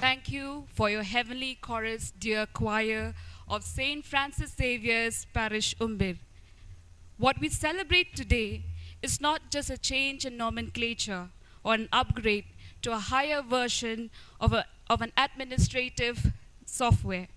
Thank you for your heavenly chorus, dear choir of St. Francis Xavier's Parish, Umbir. What we celebrate today is not just a change in nomenclature or an upgrade to a higher version of an administrative software.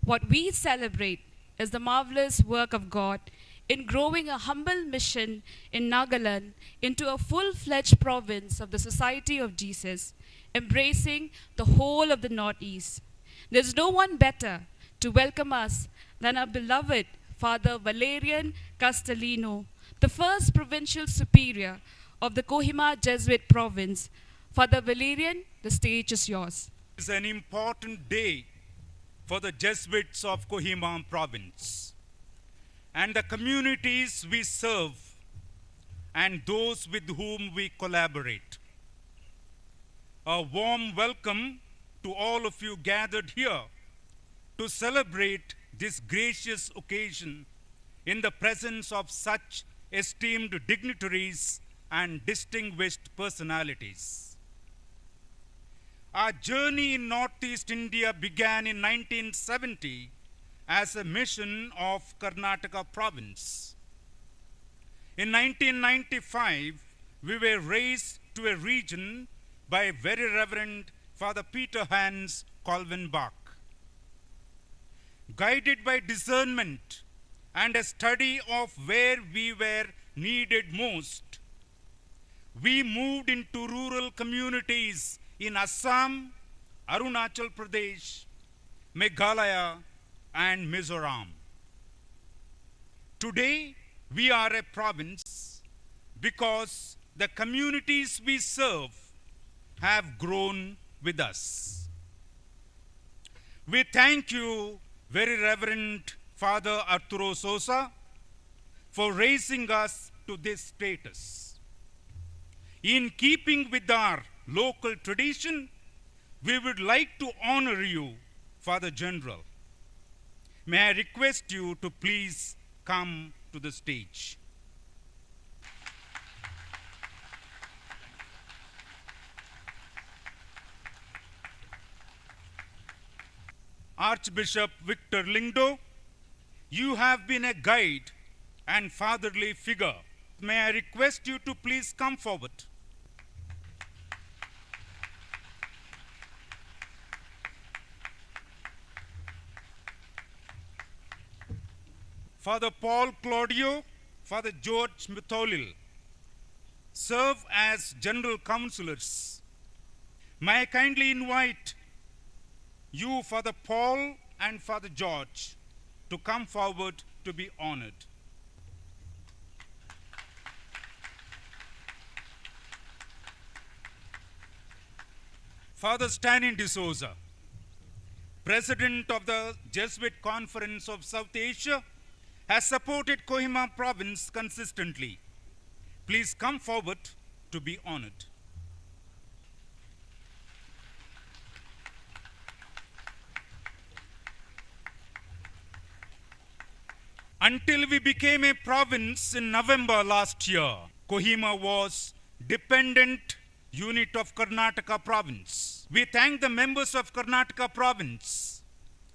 What we celebrate is the marvelous work of God in growing a humble mission in Nagaland into a full-fledged province of the Society of Jesus, embracing the whole of the Northeast. There's no one better to welcome us than our beloved Father Valerian Castellino, the first provincial superior of the Kohima Jesuit province. Father Valerian, the stage is yours. It is an important day for the Jesuits of Kohima province and the communities we serve and those with whom we collaborate. A warm welcome to all of you gathered here to celebrate this gracious occasion in the presence of such esteemed dignitaries and distinguished personalities. Our journey in Northeast India began in 1970 as a mission of Karnataka province. In 1995, we were raised to a region by Very Reverend Father Peter Hans Colvenbach. Guided by discernment and a study of where we were needed most, we moved into rural communities in Assam, Arunachal Pradesh, Meghalaya, and Mizoram. Today, we are a province because the communities we serve have grown with us. We thank you, Very Reverend Father Arturo Sosa, for raising us to this status. In keeping with our local tradition, we would like to honor you, Father General. May I request you to please come to the stage. Archbishop Victor Lingdo, you have been a guide and fatherly figure. May I request you to please come forward. Father Paul Claudio, Father George Mitholil, serve as general counselors. May I kindly invite you, Father Paul and Father George, to come forward to be honored. Father Stanley D'Souza, President of the Jesuit Conference of South Asia, has supported Kohima province consistently. Please come forward to be honored. Until we became a province in November last year, Kohima was dependent unit of Karnataka province. We thank the members of Karnataka province,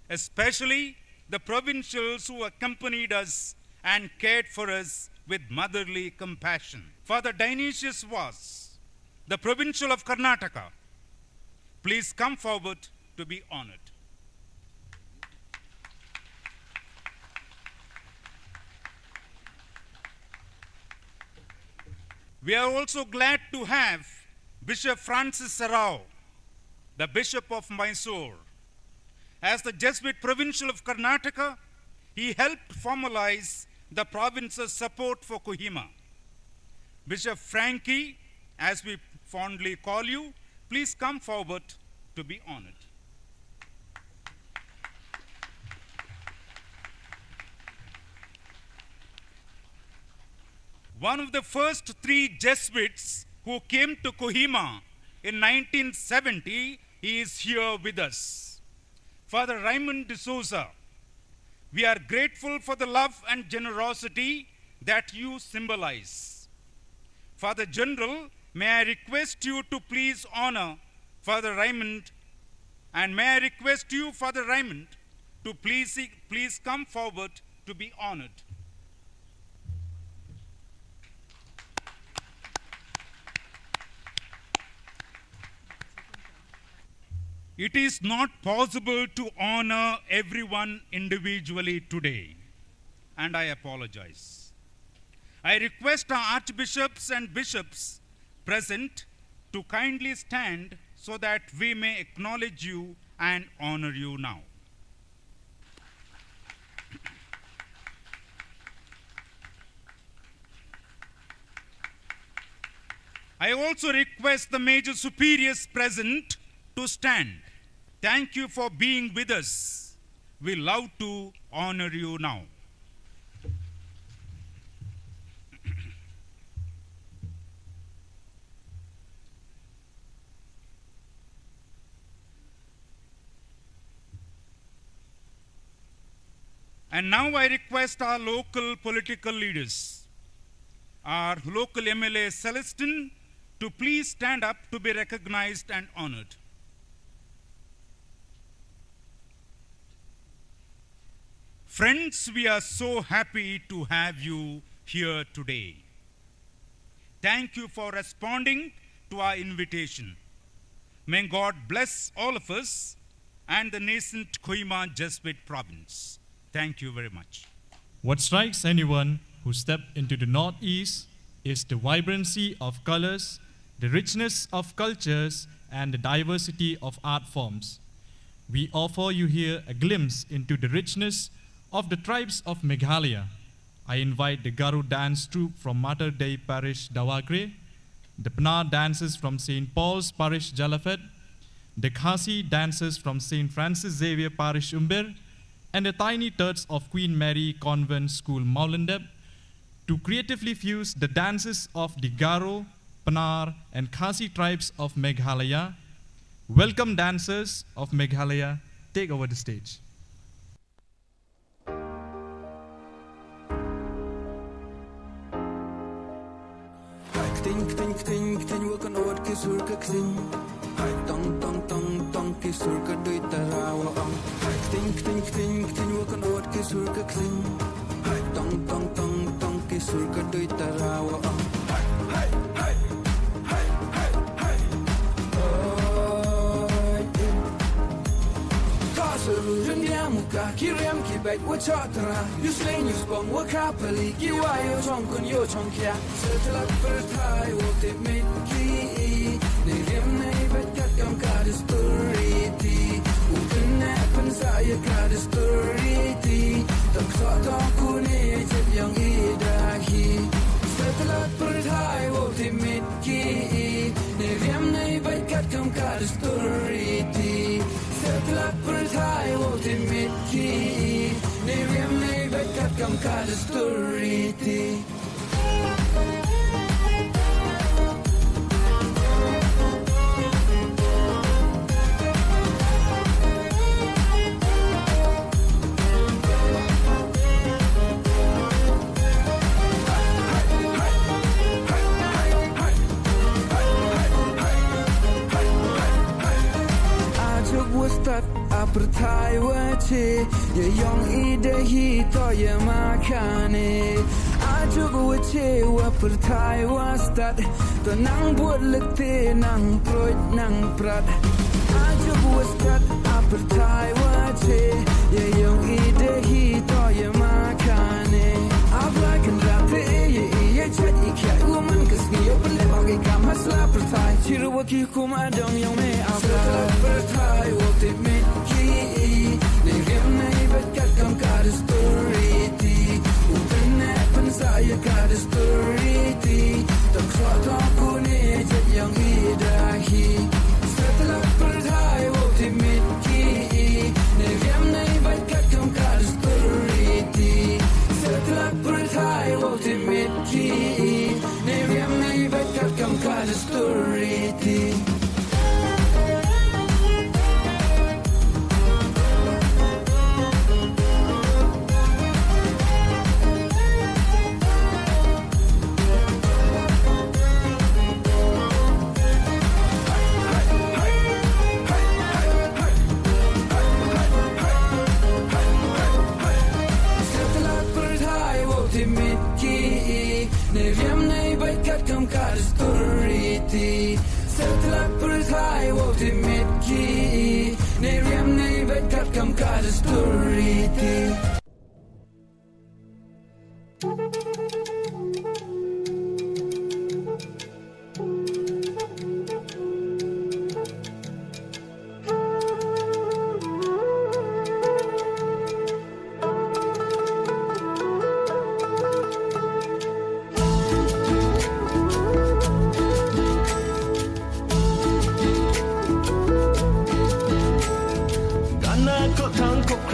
especially the provincials who accompanied us and cared for us with motherly compassion. Father Dionysius was the provincial of Karnataka. Please come forward to be honored. We are also glad to have Bishop Francis Sarao, the Bishop of Mysore. As the Jesuit Provincial of Karnataka, he helped formalize the province's support for Kohima. Bishop Frankie, as we fondly call you, please come forward to be honored. One of the first three Jesuits who came to Kohima in 1970, he is here with us. Father Raymond D'Souza, we are grateful for the love and generosity that you symbolize. Father General, may I request you to please honor Father Raymond, and may I request you, Father Raymond, to please come forward to be honored. It is not possible to honor everyone individually today, and I apologize. I request our archbishops and bishops present to kindly stand so that we may acknowledge you and honor you now. I also request the major superiors present to stand. Thank you for being with us. We love to honor you now. And now I request our local political leaders, our local MLA Celestin, to please stand up to be recognized and honored. Friends, we are so happy to have you here today. Thank you for responding to our invitation. May God bless all of us and the nascent Kohima Jesuit province. Thank you very much. What strikes anyone who stepped into the Northeast is the vibrancy of colors, the richness of cultures, and the diversity of art forms. We offer you here a glimpse into the richness of the tribes of Meghalaya. I invite the Garo dance troupe from Mater Dei Parish, Dawagre, the Pnar dancers from St. Paul's Parish, Jalafet, the Khasi dancers from St. Francis Xavier Parish, Umbir, and the tiny tots of Queen Mary Convent School, Maulendeb, to creatively fuse the dances of the Garo, Pnar, and Khasi tribes of Meghalaya. Welcome dancers of Meghalaya, take over the stage. Tong tong tong tong kisur ka doi tarawa ang ting ting ting ting wakan ot kisur ka kling tong tong tong tong kisur ka doi tarawa ang hey hey hey hey hey oh kasaru renya muka kirem ki bai wa chatra you slain you spong wa kapali ki wa yo chong kun yo chong kya setla per thai wo te me ki ne rem nei bai Come got a story, Upen happen, saya got a story, Tak thought kune jet young idahi. Setelah perthai wo timid ki, ne riam nei bai kat come got a story, Setelah perthai wo timid ki, ne riam nei bai kat come got a story, Start apartai wache ye yong ide hi to ye makane ajug wache wa apartai wa start to nang buat lekte nang proit nang prat ajug wa start apartai wache ye yong ide hi to ye makane abla kan rate ye chat ikya woman kasni yo ple bagi kam hasla apartai chiru wa ki kum adong yong me abla apartai wo te me ki ne rem nei bet kat kam got a story upen happen saya got a story tak thought ku ne jet young idahi setelah perthai wo te me ki ne rem nei bet kat kam got a story setelah perthai wo te me ki ne rem nei bet kat kam got a story Setelah perthai wo timid ki ne riam nei bet kat kam got a story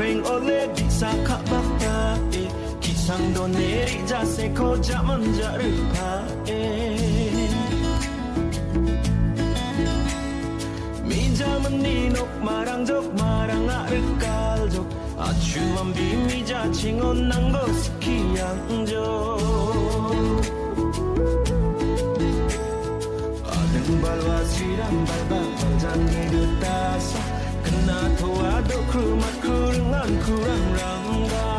kreng ole bisa kak bakta kisang do neri jase ko jaman jarupa mi jaman ninok marang jok marang arikal jok acuan bimi ja cingon nanggo sekian jok adeng balwa sirang balba baljan gedutasa kena tua dok rumat kurangan kurang rangga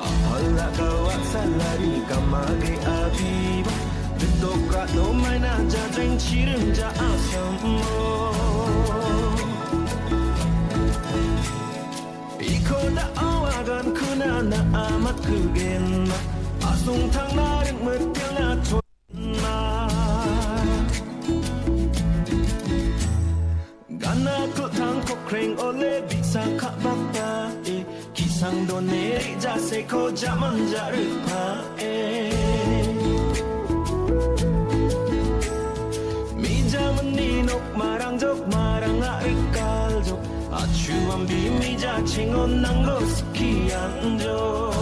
apalah kawak salari kamage abiba Dok no main aja drink cirim ja asamo Iko da awagan kuna na amat kugen asung thang na ring metil na chona Gana ko thang ko kreng ole bisa kak bakta kisang do neri ja se ko jaman jarupa Ninok marang jok marang arikal jok acuan bimi ja cingon nanggo sekian jok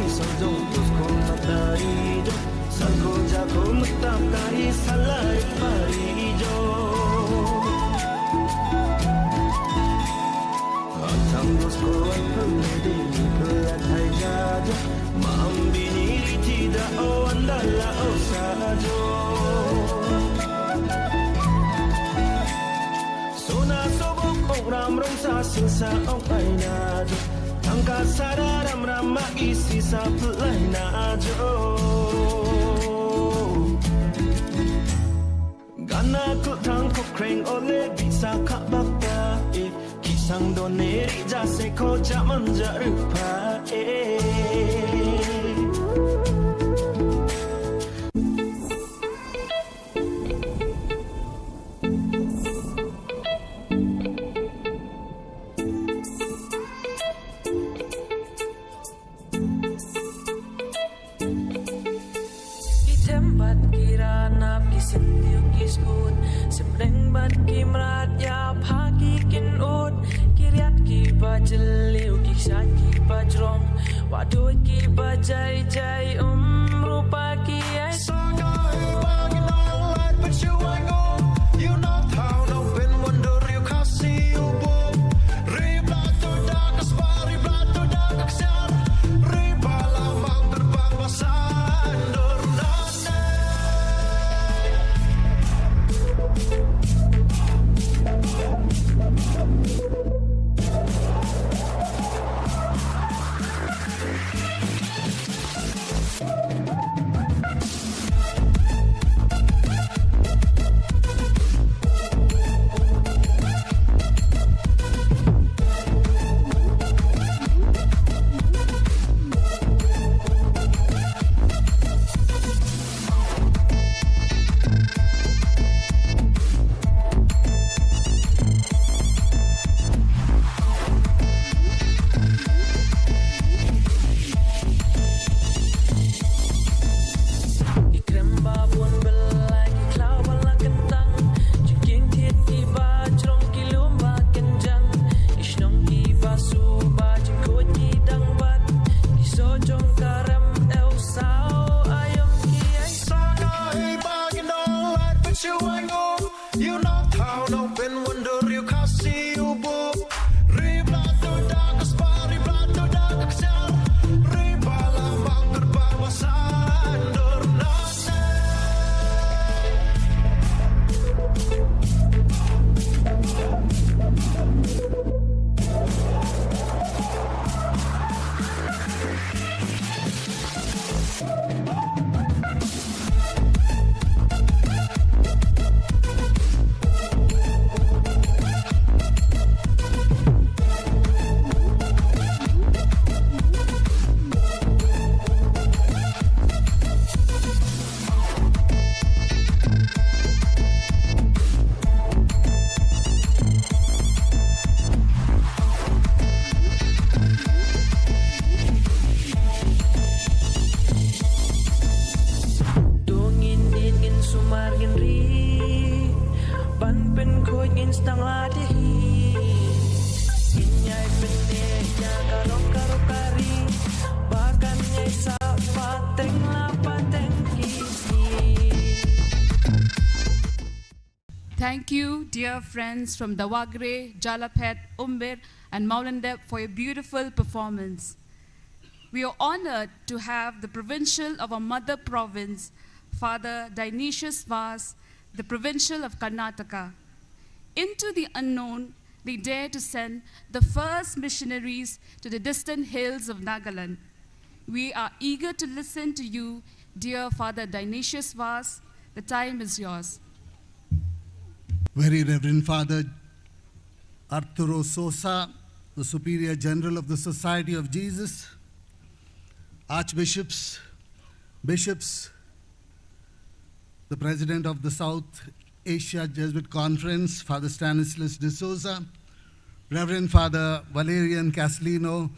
Sojong tus ko matarijo Salko jako mutakari salay parijo Antang tus ko ay pumede ni pelat hay jajo Maambiniri tidak o andala o sajo Sona sobok ok ramrong sa sinsa ok ay najo Angka sararam rama isi sapulai najo Gana ku tangko kreng ole bisa kak bakta Kisang do neri jase ko jaman jarupa Sembreng bat ki mrat ya pagi kin ut Kiriat ki bajeliu ki sat ki bajrong Waduh ki bajai jai rupa ki ay Sagai bagi nalat bercuai ngom You know how no bin wonder you kasi ubom Ribla tu dak asbar ribla tu dak aksar Riba lamang terbang basan dorunane กินรีปันเป็นโคยกินสตังลาที่ฮีกินใหญ่เป็นเนยยากะลอกกะรกะรีbahkan nyai sa pateng la pateng kisi. Thank you, dear friends from Dawagre, Jalapet, Umbir, and Maulendep for your beautiful performance. We are honored to have the provincial of our mother province, Father Dionysius Vas, the provincial of Karnataka. Into the unknown, they dare to send the first missionaries to the distant hills of Nagaland. We are eager to listen to you, dear Father Dionysius Vas. The time is yours. Very Reverend Father Arturo Sosa, the Superior General of the Society of Jesus, Archbishops, Bishops, the President of the South Asia Jesuit Conference, Father Stanislas de Souza, Reverend Father Valerian Caslino,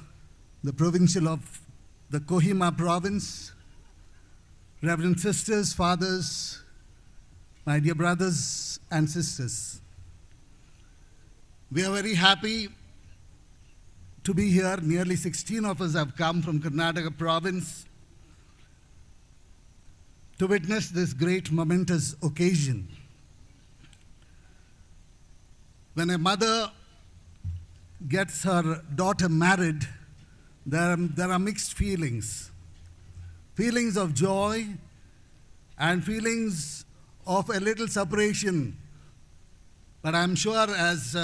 the Provincial of the Kohima Province, Reverend Sisters, Fathers, my dear brothers and sisters. We are very happy to be here. Nearly 16 of us have come from Karnataka Province to witness this great momentous occasion. When a mother gets her daughter married, there are mixed feelings. Feelings of joy and feelings of a little separation. But I'm sure, as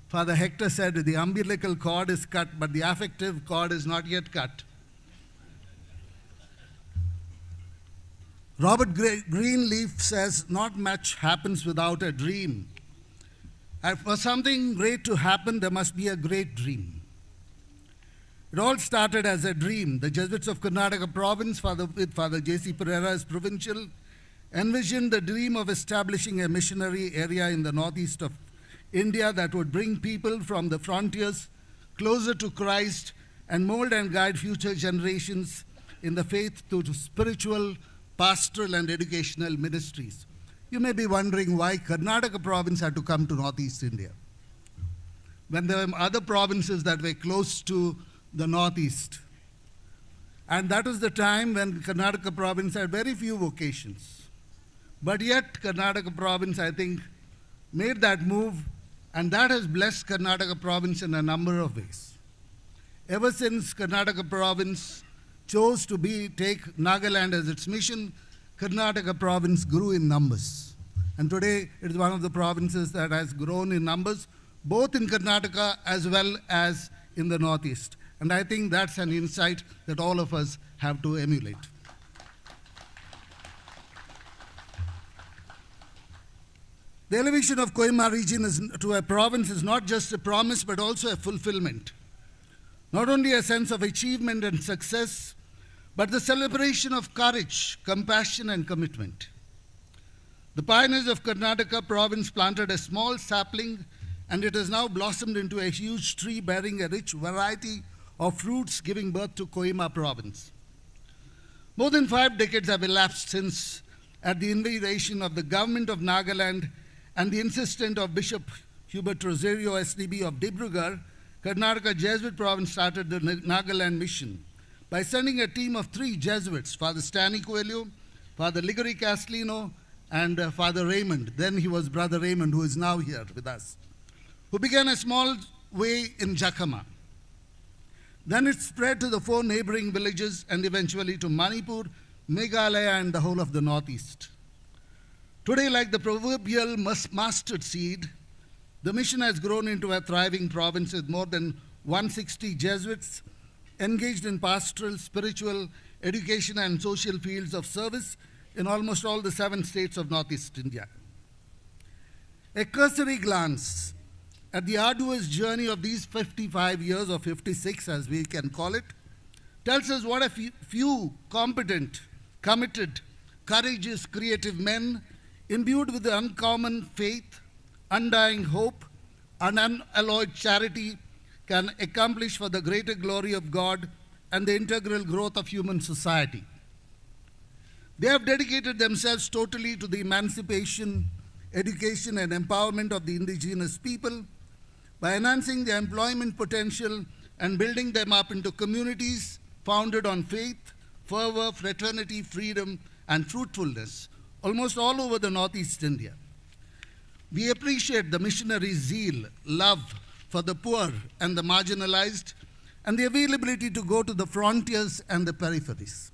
Father Hector said, the umbilical cord is cut, but the affective cord is not yet cut. Robert Greenleaf says, not much happens without a dream. And for something great to happen, there must be a great dream. It all started as a dream. The Jesuits of Karnataka Province, with Father J.C. Pereira as provincial, envisioned the dream of establishing a missionary area in the northeast of India that would bring people from the frontiers closer to Christ and mold and guide future generations in the faith through spiritual, pastoral, and educational ministries. You may be wondering why Karnataka Province had to come to northeast India, when there were other provinces that were close to the northeast. And that was the time when Karnataka Province had very few vocations. But yet Karnataka Province, I think, made that move, and that has blessed Karnataka Province in a number of ways. Ever since Karnataka Province chose to take Nagaland as its mission, Karnataka Province grew in numbers. And today it is one of the provinces that has grown in numbers, both in Karnataka as well as in the northeast. And I think that's an insight that all of us have to emulate. The elevation of Kohima region to a province is not just a promise, but also a fulfillment. Not only a sense of achievement and success, but the celebration of courage, compassion, and commitment. The pioneers of Karnataka Province planted a small sapling, and it has now blossomed into a huge tree bearing a rich variety of fruits, giving birth to Kohima Province. More than 5 decades have elapsed since, at the invitation of the government of Nagaland and the insistence of Bishop Hubert Rosario SDB of Dibrugarh, Karnataka Jesuit Province started the Nagaland mission by sending a team of 3 Jesuits, Father Stanley Coelho, Father Ligori Caslino, and Father Raymond. Then he was Brother Raymond, who is now here with us, who began a small way in Jakama. Then it spread to the 4 neighboring villages and eventually to Manipur, Meghalaya, and the whole of the northeast. Today, like the proverbial mustard seed, the mission has grown into a thriving province with more than 160 Jesuits engaged in pastoral, spiritual, education, and social fields of service in almost all the 7 states of northeast India. A cursory glance at the arduous journey of these 55 years, or 56 as we can call it, tells us what a few competent, committed, courageous, creative men imbued with the uncommon faith, undying hope, and unalloyed charity can accomplish for the greater glory of God and the integral growth of human society. They have dedicated themselves totally to the emancipation, education, and empowerment of the indigenous people by enhancing their employment potential and building them up into communities founded on faith, fervor, fraternity, freedom, and fruitfulness, almost all over the Northeast India. We appreciate the missionaries' zeal, love for the poor and the marginalized, and the availability to go to the frontiers and the peripheries.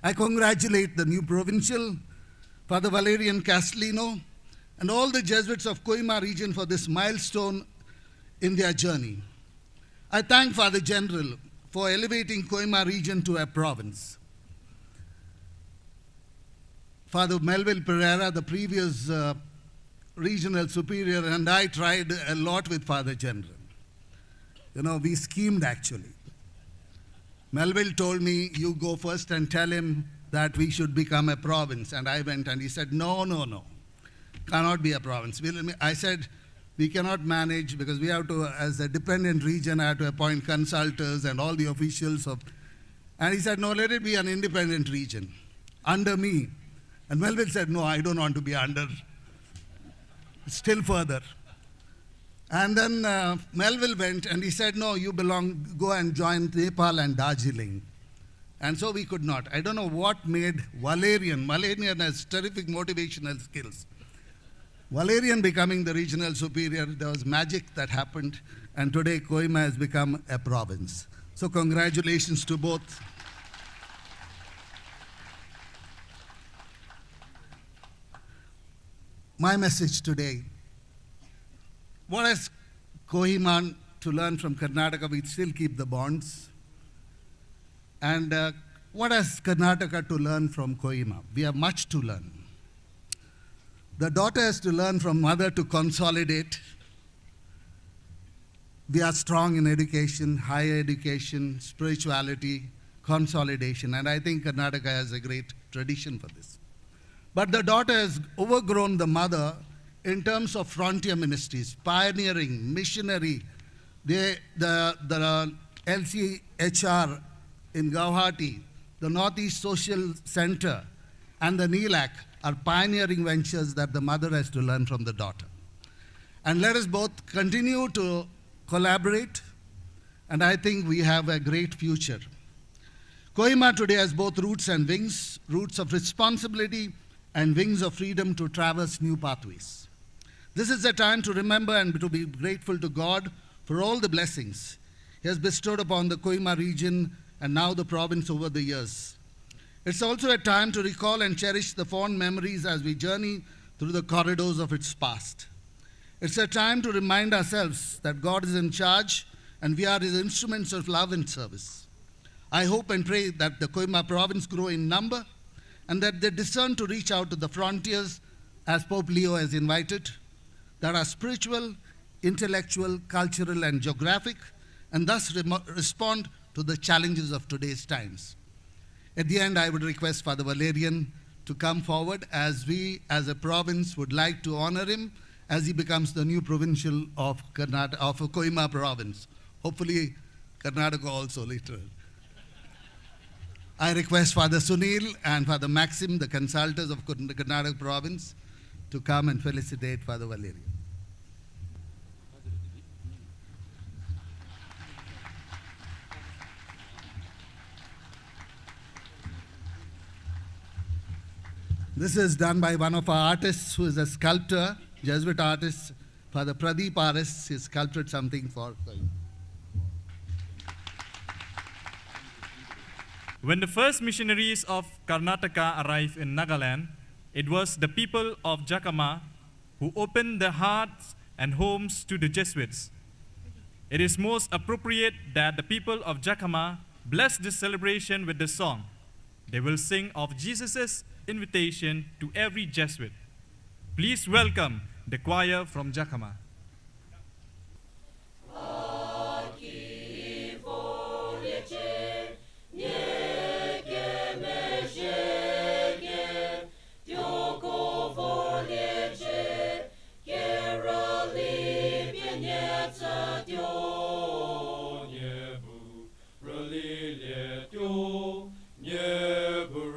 I congratulate the new provincial, Father Valerian Castellino, and all the Jesuits of Kohima region for this milestone in their journey. I thank Father General for elevating Kohima region to a province. Father Melville Pereira, the previous regional superior, and I tried a lot with Father General. You know, we schemed actually. Melville told me, you go first and tell him that we should become a province. And I went and he said, no, cannot be a province. I said, we cannot manage because we have to, as a dependent region, I have to appoint consultants and all the officials of, and he said, no, let it be an independent region under me. And Melville said, no, I don't want to be under, still further. And then Melville went and he said, no, you go and join Nepal and Darjeeling. And so we could not. I don't know what made Valerian has terrific motivational skills. Valerian becoming the regional superior, there was magic that happened, and today Kohima has become a province. So congratulations to both. My message today, what has Kohima to learn from Karnataka? We still keep the bonds. And what has Karnataka to learn from Kohima? We have much to learn. The daughter has to learn from mother to consolidate. We are strong in education, higher education, spirituality, consolidation, and I think Karnataka has a great tradition for this. But the daughter has overgrown the mother in terms of frontier ministries, pioneering, missionary. The LCHR in Guwahati, the Northeast Social Center, and the NELAC are pioneering ventures that the mother has to learn from the daughter. And let us both continue to collaborate, and I think we have a great future. Kohima today has both roots and wings, roots of responsibility and wings of freedom to traverse new pathways. This is a time to remember and to be grateful to God for all the blessings He has bestowed upon the Kohima region and now the province over the years. It's also a time to recall and cherish the fond memories as we journey through the corridors of its past. It's a time to remind ourselves that God is in charge and we are His instruments of love and service. I hope and pray that the Kohima province grow in number and that they discern to reach out to the frontiers as Pope Leo has invited, that are spiritual, intellectual, cultural, and geographic, and thus respond to the challenges of today's times. At the end, I would request Father Valerian to come forward as we, as a province, would like to honor him as he becomes the new provincial of Kohima province. Hopefully, Karnataka also later. I request Father Sunil and Father Maxim, the consultants of Karnataka province, to come and felicitate Father Valerian. This is done by one of our artists who is a sculptor, Jesuit artist, Father Pradeep Aris. He sculpted something for Kohima. When the first missionaries of Karnataka arrived in Nagaland, it was the people of Jakama who opened their hearts and homes to the Jesuits. It is most appropriate that the people of Jakama bless this celebration with the song. They will sing of Jesus' invitation to every Jesuit. Please welcome the choir from Jakama. Never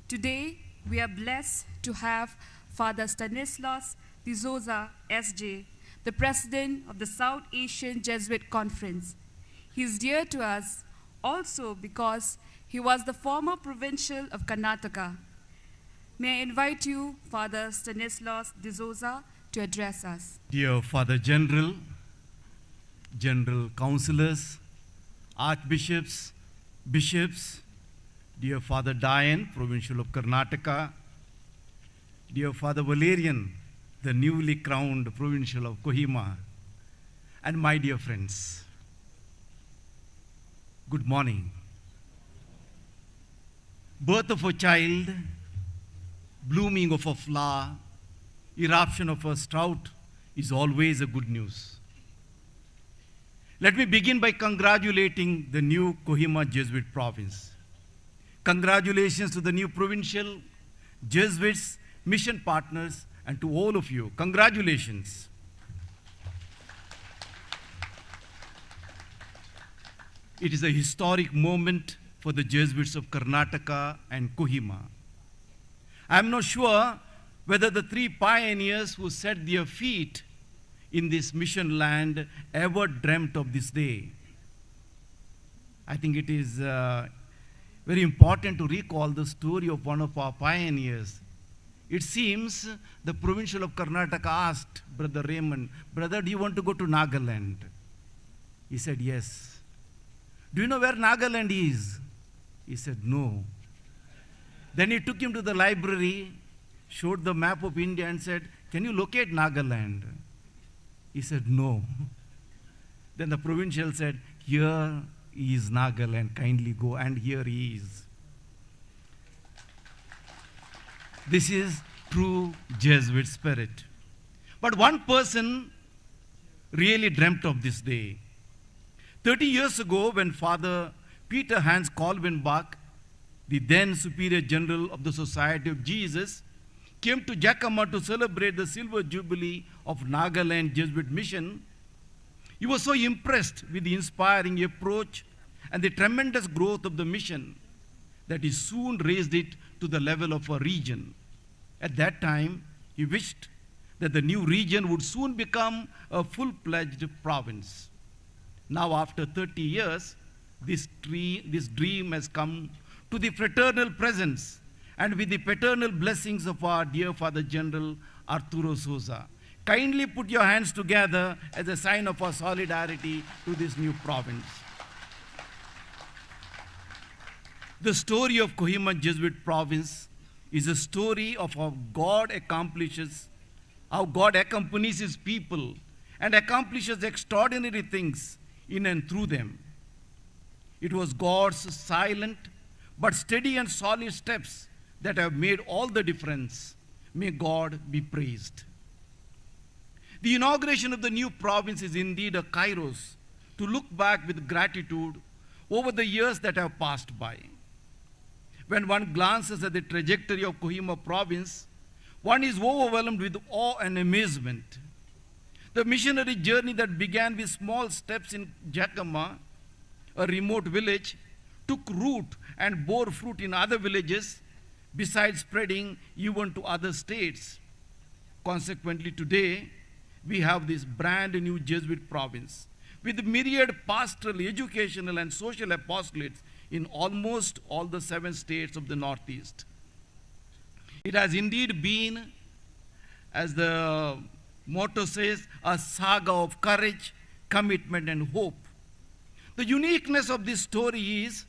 Today, we are blessed to have Father Stanislaus D'Souza, SJ, the President of the South Asian Jesuit Conference. He is dear to us also because he was the former provincial of Karnataka. May I invite you, Father Stanislaus D'Souza, to address us. Dear Father General, General Councillors, Archbishops, Bishops, dear Father Diane, Provincial of Karnataka, dear Father Valerian, the newly crowned Provincial of Kohima, and my dear friends, good morning. Birth of a child, blooming of a flower, eruption of a sprout is always a good news. Let me begin by congratulating the new Kohima Jesuit province. Congratulations to the new provincial, Jesuits, mission partners, and to all of you. Congratulations. It is a historic moment for the Jesuits of Karnataka and Kohima. I am not sure whether the three pioneers who set their feet in this mission land ever dreamt of this day. I think it is very important to recall the story of one of our pioneers. It seems the provincial of Karnataka asked Brother Raymond, "Brother, do you want to go to Nagaland?" He said, "Yes." "Do you know where Nagaland is?" He said, "No." Then he took him to the library, showed the map of India and said, "Can you locate Nagaland?" He said, "No." Then the provincial said, "Here is Nagaland, kindly go," and here he is. This is true Jesuit spirit. But one person really dreamt of this day. 30 years ago, when Father Peter Hans Kolbenbach, the then Superior General of the Society of Jesus, came to Yakima to celebrate the Silver Jubilee of Nagaland Jesuit Mission, he was so impressed with the inspiring approach and the tremendous growth of the mission that he soon raised it to the level of a region. At that time, he wished that the new region would soon become a full-fledged province. Now, after 30 years, this dream has come to the fraternal presence and with the paternal blessings of our dear Father General Arturo Souza. Kindly put your hands together as a sign of our solidarity to this new province. The story of Kohima Jesuit province is a story of how God accompanies his people and accomplishes extraordinary things in and through them. It was God's silent but steady and solid steps that have made all the difference. May God be praised. The inauguration of the new province is indeed a kairos to look back with gratitude over the years that have passed by. When one glances at the trajectory of Kohima province, one is overwhelmed with awe and amazement. The missionary journey that began with small steps in Yakima, a remote village, took root and bore fruit in other villages, besides spreading even to other states. Consequently, today, we have this brand new Jesuit province with myriad pastoral, educational, and social apostolates in almost all the 7 states of the Northeast. It has indeed been, as the motto says, a saga of courage, commitment, and hope. The uniqueness of this story is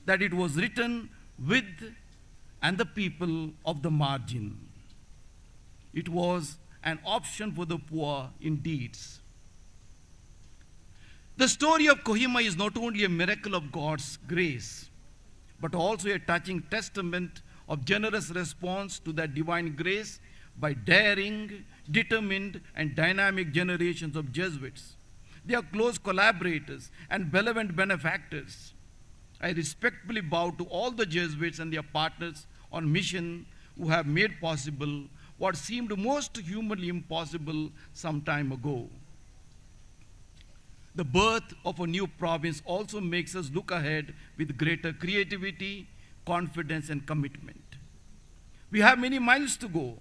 that it was written with and the people of the margin. It was an option for the poor in deeds. The story of Kohima is not only a miracle of God's grace, but also a touching testament of generous response to that divine grace by daring, determined, and dynamic generations of Jesuits. They are close collaborators and benevolent benefactors. I respectfully bow to all the Jesuits and their partners on mission who have made possible what seemed most humanly impossible some time ago. The birth of a new province also makes us look ahead with greater creativity, confidence, and commitment. We have many miles to go,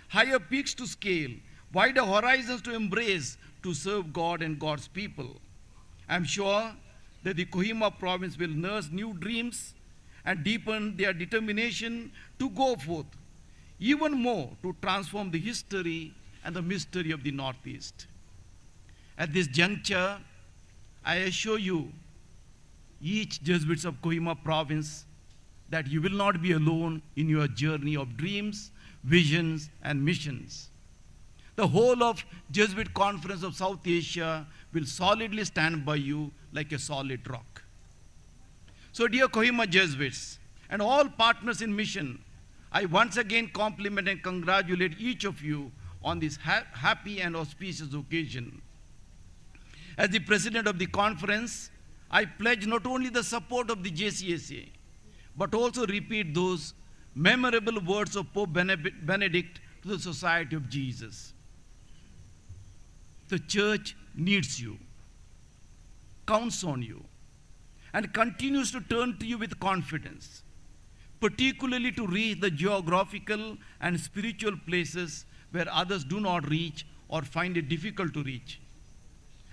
higher peaks to scale, wider horizons to embrace to serve God and God's people. I'm sure that the Kohima province will nurse new dreams and deepen their determination to go forth even more to transform the history and the mystery of the Northeast. At this juncture, I assure you, each Jesuits of Kohima province, that you will not be alone in your journey of dreams, visions, and missions. The whole of Jesuit Conference of South Asia will solidly stand by you like a solid rock. So, dear Kohima Jesuits and all partners in mission, I once again compliment and congratulate each of you on this happy and auspicious occasion. As the president of the conference, I pledge not only the support of the JCSA, but also repeat those memorable words of Pope Benedict to the Society of Jesus. The church needs you, counts on you, and continues to turn to you with confidence, particularly to reach the geographical and spiritual places where others do not reach or find it difficult to reach.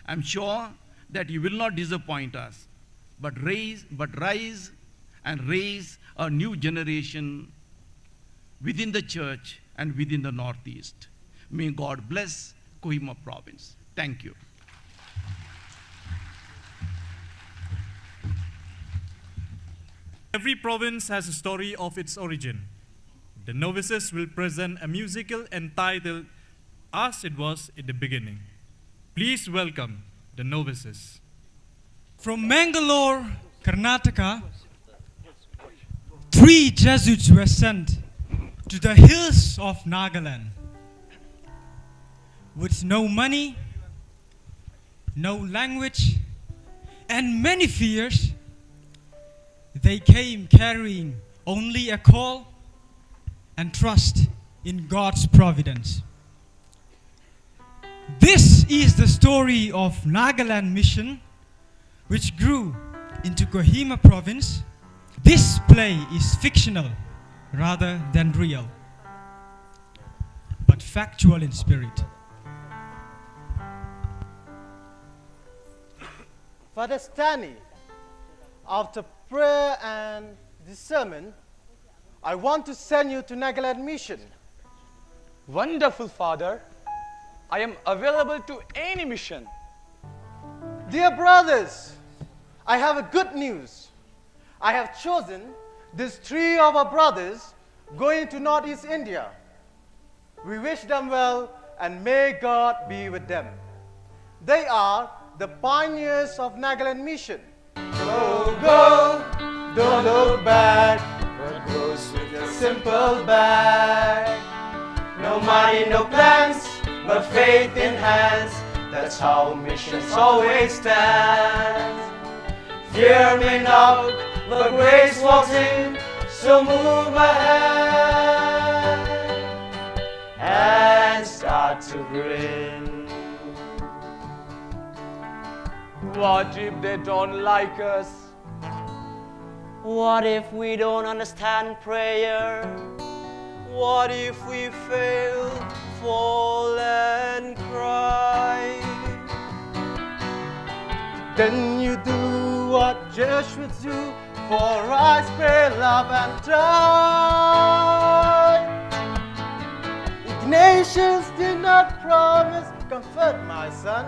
I'm sure that you will not disappoint us, but rise and raise a new generation within the church and within the Northeast. May God bless Kohima province. Thank you. Every province has a story of its origin. The novices will present a musical entitled As It Was in the Beginning. Please welcome the novices. From Mangalore, Karnataka, 3 Jesuits were sent to the hills of Nagaland. With no money, no language, and many fears, they came carrying only a call and trust in God's providence. This is the story of Nagaland Mission, which grew into Kohima province. This play is fictional rather than real, but factual in spirit. Father Stanley, after prayer and this sermon, I want to send you to Nagaland Mission. Wonderful, Father. I am available to any mission. Dear brothers, I have a good news. I have chosen these 3 of our brothers going to Northeast India. We wish them well and may God be with them. They are the pioneers of Nagaland Mission. Go, go, don't look back, but goes with a simple bag. No money, no plans, but faith in hands. That's how missions always stand. Fear may knock, but grace walks in. So move ahead and start to grin. What if they don't like us? What if we don't understand prayer? What if we fail, fall and cry? Then you do what Jesuits do, for rise, pray, love, and die. Ignatius did not promise comfort, my son.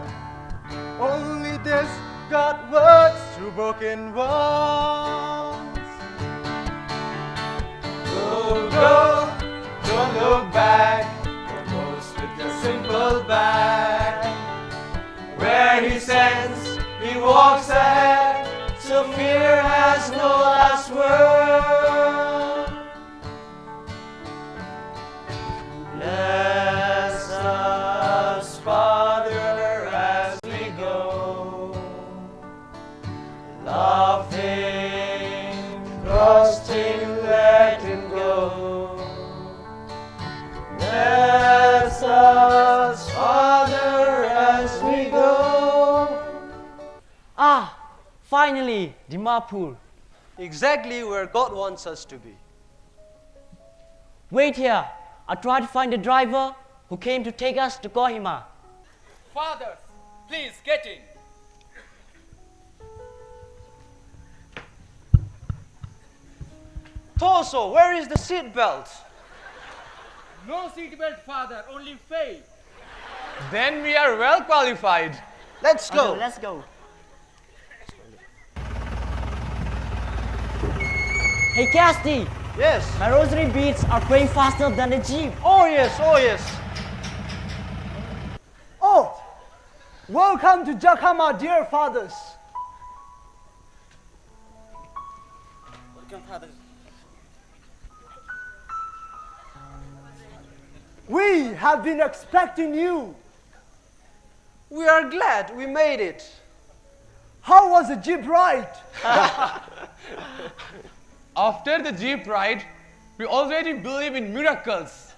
Only this God works through broken ones. Go, go, don't look back, but goes with a simple bag. Where he sends, he walks ahead, so fear has no last word. Bless us, Father, as we go, laughing, trusting, letting go. Bless us, Father, as we go. Ah, finally, Dimapur. Exactly where God wants us to be. Wait here. I'll try to find the driver who came to take us to Kohima. Father, please get in. Torso, where is the seat belt? No seatbelt, Father, only faith. Then we are well qualified. Let's go. Okay, let's go. Hey, Casti. Yes. My rosary beads are praying faster than the jeep. Oh yes, oh yes. Oh, welcome to Jakhama, dear fathers. Welcome, fathers. We have been expecting you. We are glad we made it. How was the jeep ride? After the jeep ride, we already believe in miracles.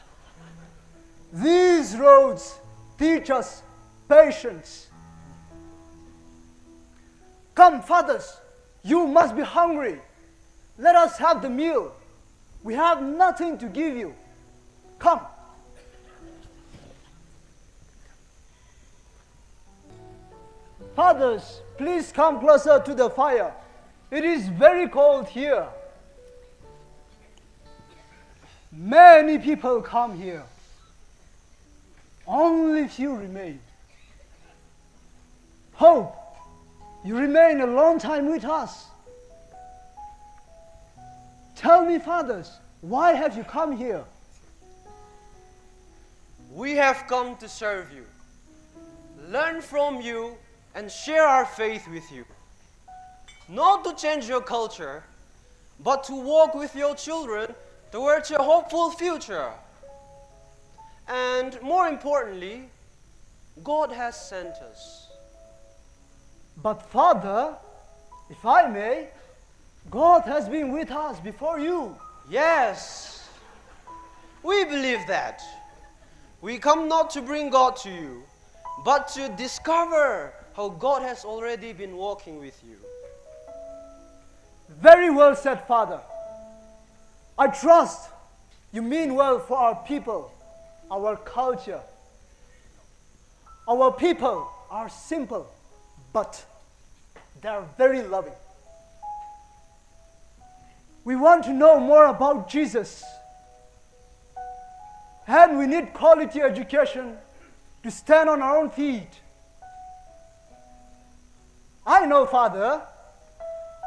These roads teach us patience. Come, fathers, you must be hungry. Let us have the meal. We have nothing to give you. Come. Fathers, please come closer to the fire. It is very cold here. Many people come here. Only few remain. Hope, you remain a long time with us. Tell me, fathers, why have you come here? We have come to serve you, learn from you, and share our faith with you. Not to change your culture, but to walk with your children towards a hopeful future. And more importantly, God has sent us. But Father, if I may, God has been with us before you. Yes, we believe that. We come not to bring God to you, but to discover how God has already been walking with you. Very well said, Father. I trust you mean well for our people, our culture. Our people are simple, but they are very loving. We want to know more about Jesus. And we need quality education to stand on our own feet. I know, Father,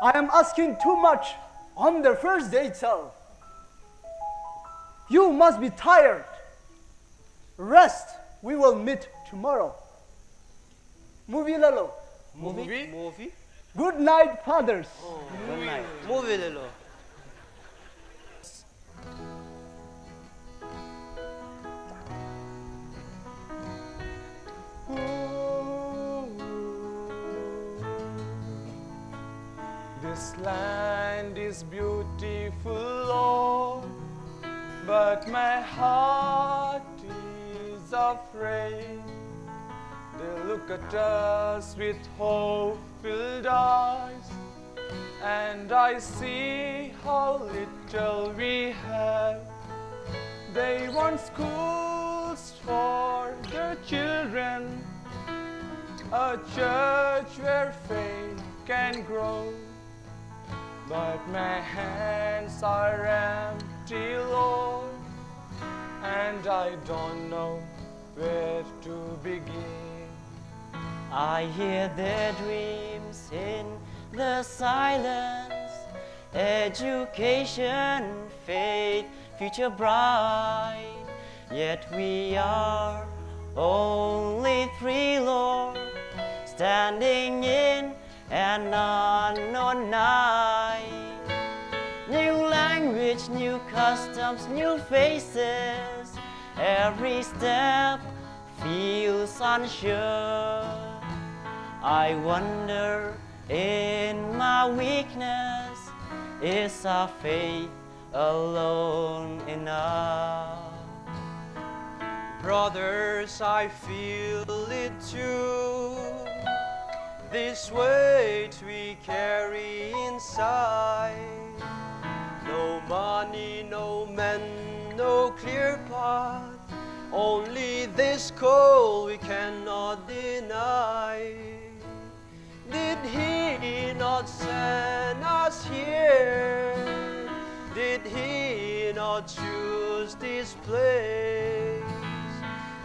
I am asking too much on the first day itself. You must be tired. Rest. We will meet tomorrow. Movie lalo. Movie? Good night, fathers. Oh, good night. Movie lalo. This land is beautiful, Lord, but my heart is afraid. They look at us with hope-filled eyes, and I see how little we have. They want schools for their children, a church where faith can grow. But my hands are empty, Lord, and I don't know where to begin. I hear their dreams in the silence, education, faith, future bright. Yet we are only three, Lord, standing in an unknown night. New language, new customs, new faces. Every step feels unsure. I wonder in my weakness, is our faith alone enough? Brothers, I feel it too. This weight we carry inside. No money, no men, no clear path. Only this call we cannot deny. Did He not send us here? Did He not choose this place?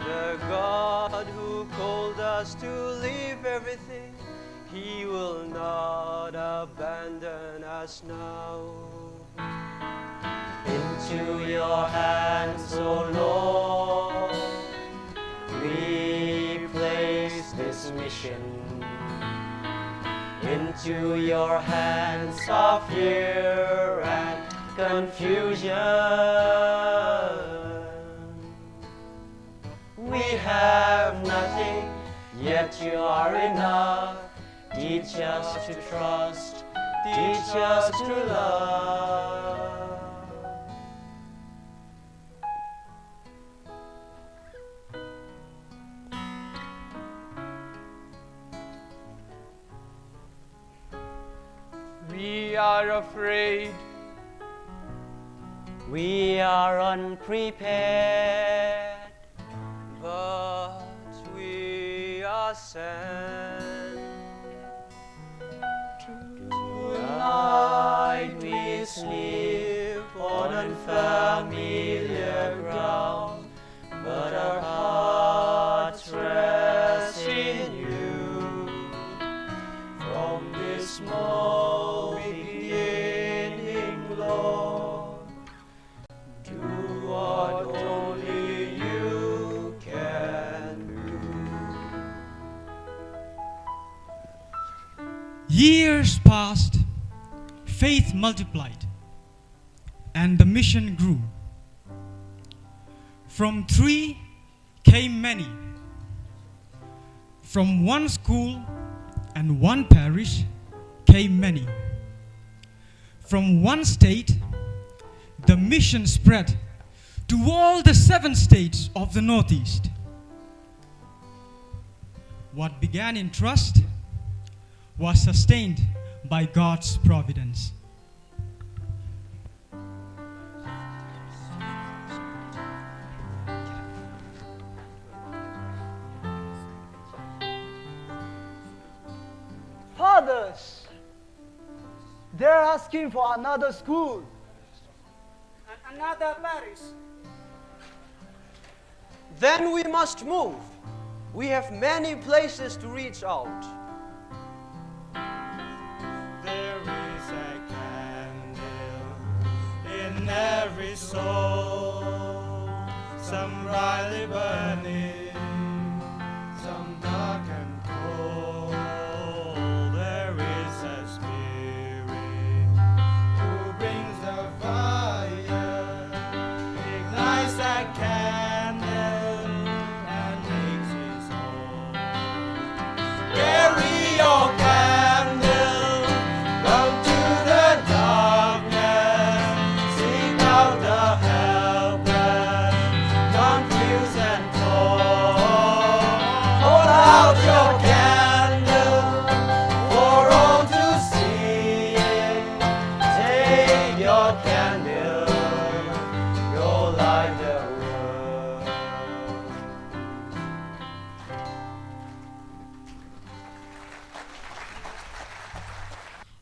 The God who called us to leave everything, He will not abandon us now. Into your hands, O Lord, we place this mission. Into your hands of fear and confusion. We have nothing, yet you are enough. Teach us to trust, teach us to love. We are afraid. We are unprepared. But are sent to unfamiliar ground, but our hearts rest in you. From this small beginning, Lord, do what only you can do. Years passed, faith multiplied, and the mission grew. From 3 came many. From one school and one parish came many. From one state, the mission spread to all the 7 states of the Northeast. What began in trust was sustained by God's providence. Fathers, they're asking for another school and another parish. Then we must move. We have many places to reach out. There is a candle in every soul, some brightly burning, some dark and cold. There is a spirit who brings the fire, ignites that candle and makes his home. Carry your candle, come to the darkness, seek out the helpless, confused and torn. Hold out your candle for all to see. Take your candle, go light the world.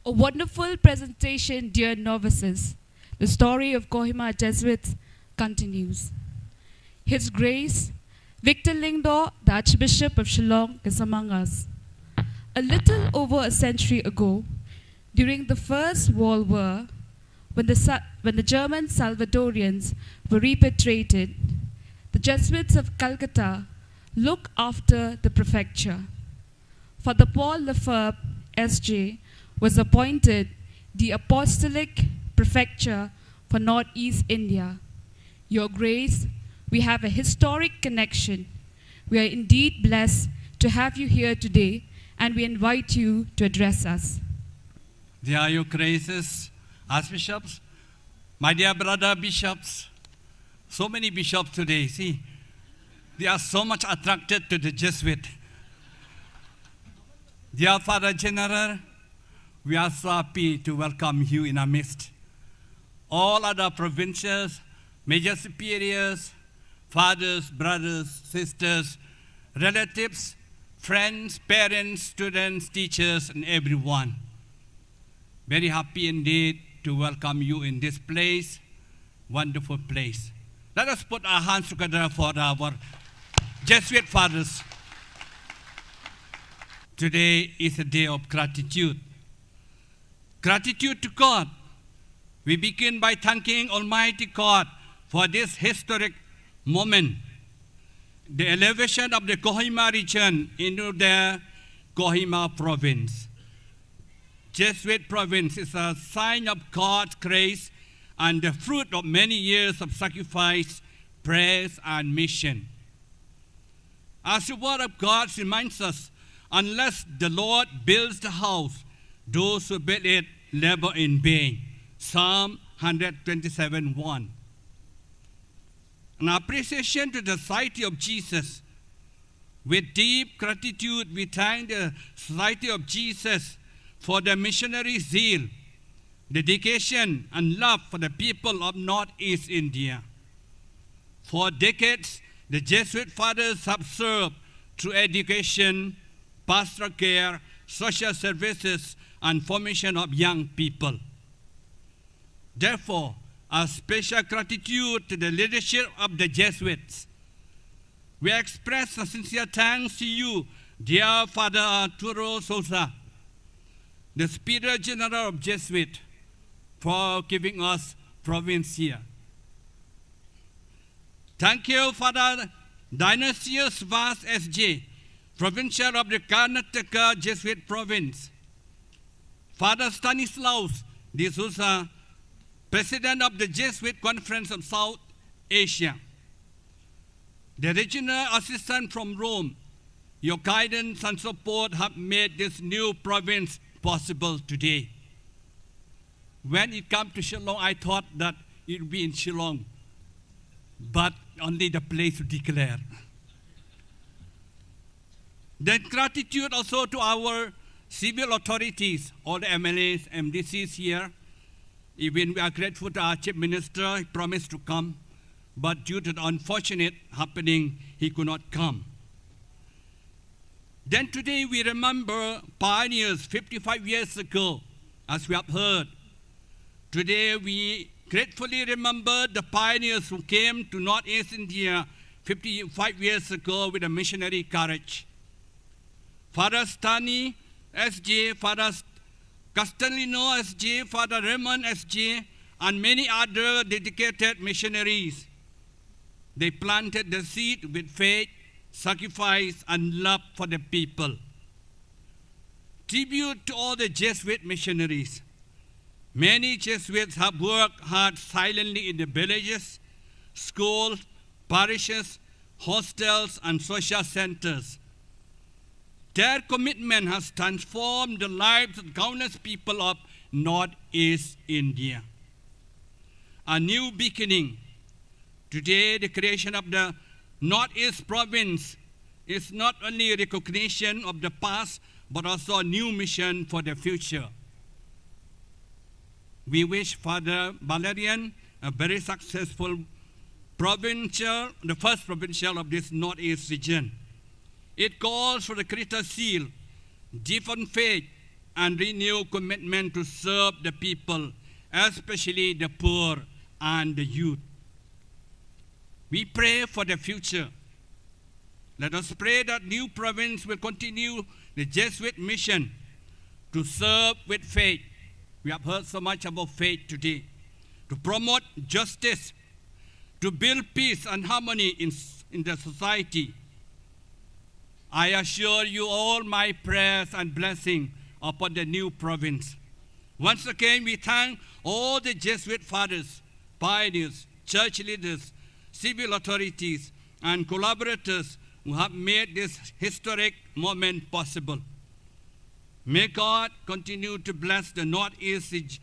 A wonderful presentation, dear novices. The story of Kohima Jesuits continues. His Grace, Victor Lingdo, the Archbishop of Shillong, is among us. A little over a century ago, during the First World War, when the German Salvadorians were repatriated, the Jesuits of Calcutta looked after the prefecture. Father Paul Lefebvre, S.J., was appointed the Apostolic Prefecture for Northeast India. Your Grace, we have a historic connection. We are indeed blessed to have you here today, and we invite you to address us. Dear Your Graces, Archbishops, my dear brother bishops, so many bishops today, see, they are so much attracted to the Jesuit. Dear Father General, we are so happy to welcome you in our midst. All other provincials, major superiors, fathers, brothers, sisters, relatives, friends, parents, students, teachers, and everyone. Very happy indeed to welcome you in this place, wonderful place. Let us put our hands together for our Jesuit fathers. Today is a day of gratitude. Gratitude to God. We begin by thanking Almighty God for this historic moment. The elevation of the Kohima region into the Kohima province. Jesuit province is a sign of God's grace and the fruit of many years of sacrifice, prayers, and mission. As the word of God reminds us, unless the Lord builds the house, those who build it labor in vain. Psalm 127:1. An appreciation to the Society of Jesus. With deep gratitude, we thank the Society of Jesus for the missionary zeal, dedication, and love for the people of Northeast India. For decades, the Jesuit fathers have served through education, pastoral care, social services, and formation of young people. Therefore, a special gratitude to the leadership of the Jesuits. We express a sincere thanks to you, dear Father Arturo Sosa, the Superior General of Jesuit, for giving us province here. Thank you, Father Dionysius Vaz S.J., Provincial of the Karnataka Jesuit Province. Father Stanislaus de Sousa, President of the Jesuit Conference of South Asia. The regional assistant from Rome, your guidance and support have made this new province possible today. When it comes to Shillong, I thought that it would be in Shillong, but only the place to declare. Then gratitude also to our civil authorities, all the MLAs, MDCs here. Even we are grateful to our Chief Minister, he promised to come, but due to the unfortunate happening, he could not come. Then today we remember pioneers 55 years ago, as we have heard. Today we gratefully remember the pioneers who came to Northeast India 55 years ago with a missionary courage. Father Stani S.J., Father Castellino S.J., Father Raymond S.J., and many other dedicated missionaries. They planted the seed with faith, sacrifice, and love for the people. Tribute to all the Jesuit missionaries. Many Jesuits have worked hard silently in the villages, schools, parishes, hostels, and social centers. Their commitment has transformed the lives of countless people of Northeast India. A new beginning. Today, the creation of the Northeast province is not only a recognition of the past, but also a new mission for the future. We wish Father Valerian a very successful provincial, the first provincial of this Northeast region. It calls for the greater zeal, deepened faith, and renewed commitment to serve the people, especially the poor and the youth. We pray for the future. Let us pray that new province will continue the Jesuit mission to serve with faith. We have heard so much about faith today. To promote justice, to build peace and harmony in the society. I assure you all my prayers and blessing upon the new province. Once again, we thank all the Jesuit fathers, pioneers, church leaders, civil authorities, and collaborators who have made this historic moment possible. May God continue to bless the Northeast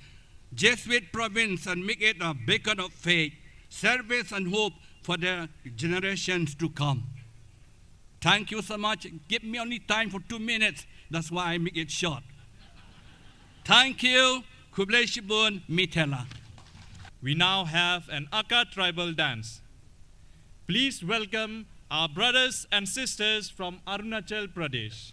Jesuit province and make it a beacon of faith, service, and hope for the generations to come. Thank you so much. Give me only time for 2 minutes. That's why I make it short. Thank you. Khuborjylla Mitela. We now have an Aka tribal dance. Please welcome our brothers and sisters from Arunachal Pradesh.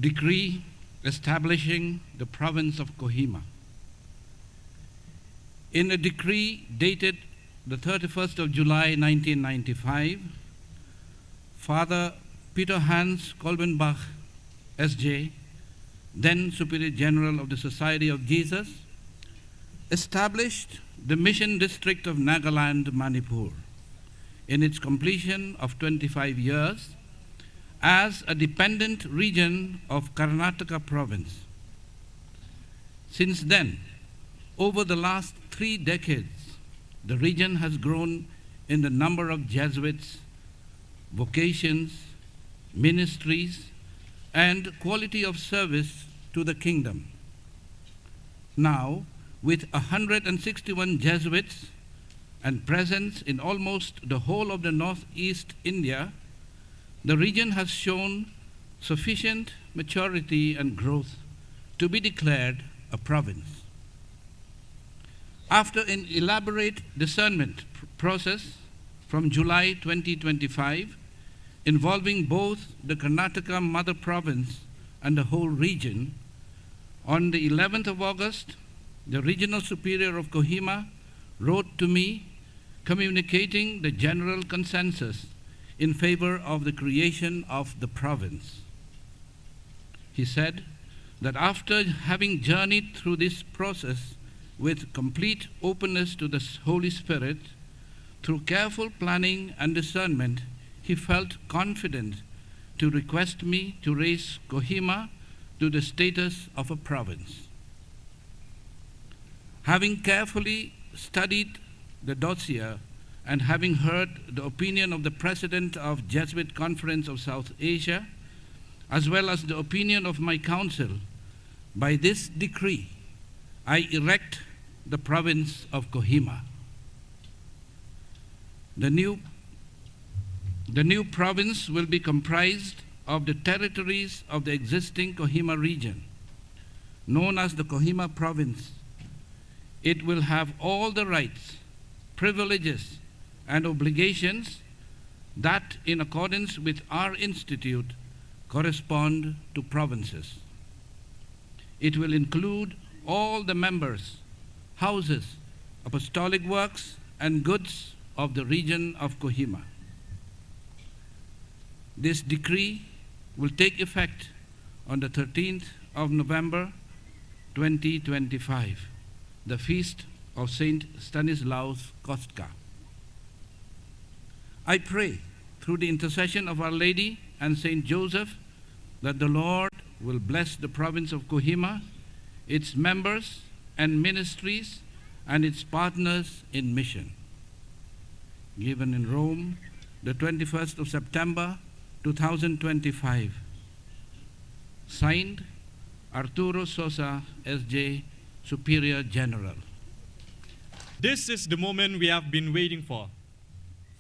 decree establishing the province of Kohima. In a decree dated the 31st of July 1995, Father Peter Hans Kolbenbach, S.J., then Superior General of the Society of Jesus, established the Mission District of Nagaland, Manipur, in its completion of 25 years, as a dependent region of Karnataka province. Since then, over the last 3 decades, the region has grown in the number of Jesuits, vocations, ministries, and quality of service to the kingdom. Now, with 161 Jesuits and presence in almost the whole of the northeast India, the region has shown sufficient maturity and growth to be declared a province. After an elaborate discernment process from July 2025, involving both the Karnataka mother province and the whole region, on the 11th of August, the regional superior of Kohima wrote to me communicating the general consensus in favor of the creation of the province. He said that after having journeyed through this process with complete openness to the Holy Spirit, through careful planning and discernment, he felt confident to request me to raise Kohima to the status of a province. Having carefully studied the dossier and having heard the opinion of the President of Jesuit Conference of South Asia, as well as the opinion of my council, by this decree, I erect the province of Kohima. The new province will be comprised of the territories of the existing Kohima region, known as the Kohima province. It will have all the rights, privileges, and obligations that, in accordance with our institute, correspond to provinces. It will include all the members, houses, apostolic works, and goods of the region of Kohima. This decree will take effect on the 13th of November 2025, the feast of Saint Stanislaus Kostka. I pray through the intercession of Our Lady and Saint Joseph that the Lord will bless the province of Kohima, its members and ministries, and its partners in mission. Given in Rome, the 21st of September 2025. Signed, Arturo Sosa, S.J., Superior General. This is the moment we have been waiting for.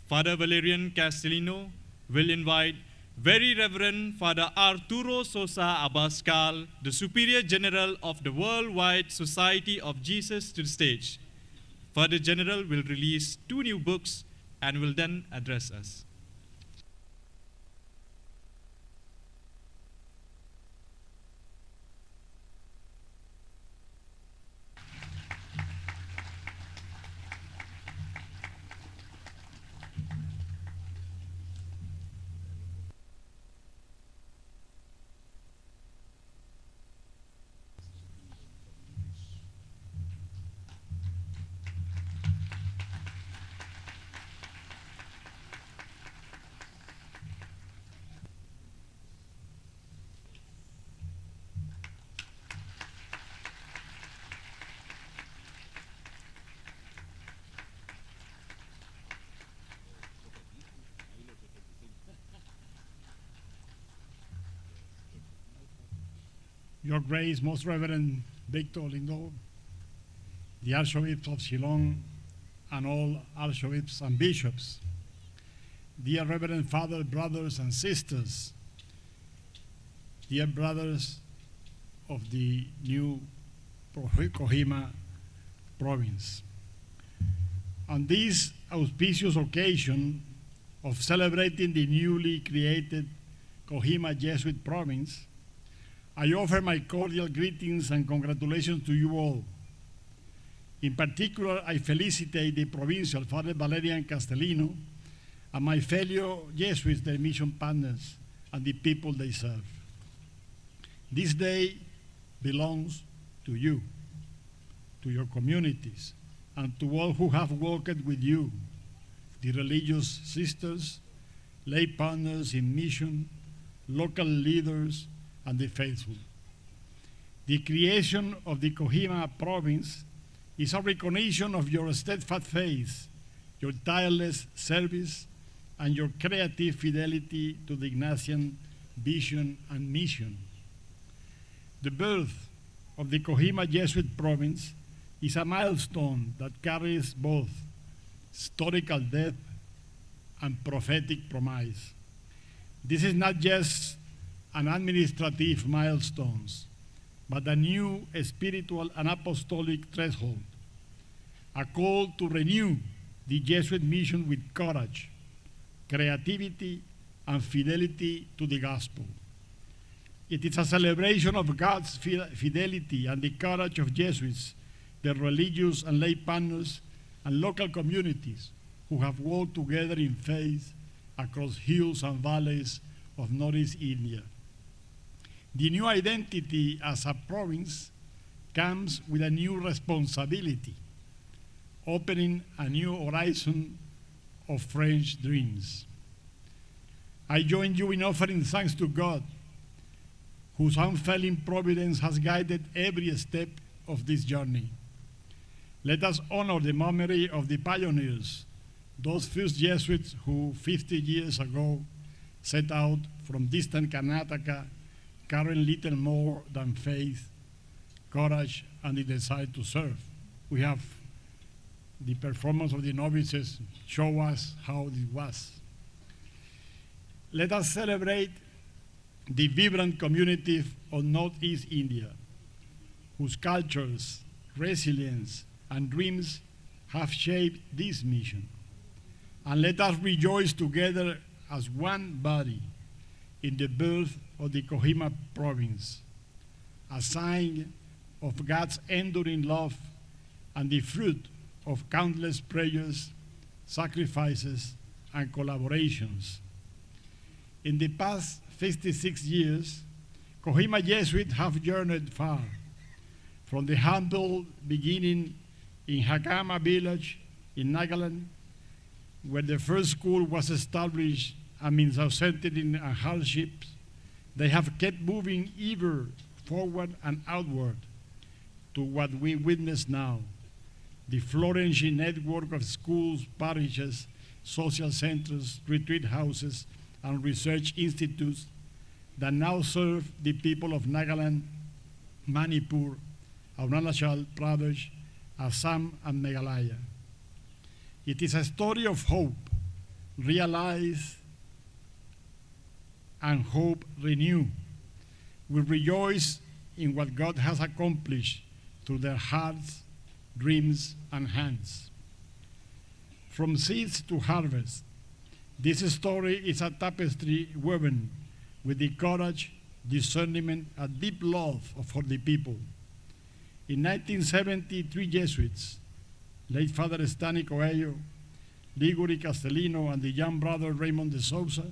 Father Valerian Castellino will invite Very Reverend Father Arturo Sosa Abascal, the Superior General of the Worldwide Society of Jesus, to the stage. Father General will release 2 new books and will then address us. Your Grace, Most Reverend Victor Lindo, the Archbishop of Shillong, and all archbishops and bishops, dear Reverend Father, brothers and sisters, dear brothers of the new Kohima province. On this auspicious occasion of celebrating the newly created Kohima Jesuit province, I offer my cordial greetings and congratulations to you all. In particular, I felicitate the provincial, Father Valerian Castellino, and my fellow Jesuits, their mission partners, and the people they serve. This day belongs to you, to your communities, and to all who have walked with you, the religious sisters, lay partners in mission, local leaders, and the faithful. The creation of the Kohima province is a recognition of your steadfast faith, your tireless service, and your creative fidelity to the Ignatian vision and mission. The birth of the Kohima Jesuit province is a milestone that carries both historical depth and prophetic promise. This is not just an administrative milestone, but a new spiritual and apostolic threshold, a call to renew the Jesuit mission with courage, creativity, and fidelity to the gospel. It is a celebration of God's fidelity and the courage of Jesuits, their religious and lay partners, and local communities who have walked together in faith across hills and valleys of Northeast India. The new identity as a province comes with a new responsibility, opening a new horizon of French dreams. I join you in offering thanks to God, whose unfailing providence has guided every step of this journey. Let us honor the memory of the pioneers, those first Jesuits who 50 years ago set out from distant Karnataka carrying little more than faith, courage, and the desire to serve. We have the performance of the novices show us how it was. Let us celebrate the vibrant community of Northeast India, whose cultures, resilience, and dreams have shaped this mission. And let us rejoice together as one body in the birth of the Kohima province, a sign of God's enduring love and the fruit of countless prayers, sacrifices, and collaborations. In the past 56 years, Kohima Jesuits have journeyed far, from the humble beginning in Hakama village in Nagaland, where the first school was established amidst uncertainty and hardships. They have kept moving ever forward and outward to what we witness now, the flourishing network of schools, parishes, social centers, retreat houses, and research institutes that now serve the people of Nagaland, Manipur, Arunachal Pradesh, Assam, and Meghalaya. It is a story of hope realized and hope renewed. We rejoice in what God has accomplished through their hearts, dreams, and hands. From seeds to harvest, this story is a tapestry woven with the courage, discernment, and deep love for the people. In 1973, Jesuits, late Father Stanley Coelho, Liguri Castellino, and the young brother Raymond de Souza,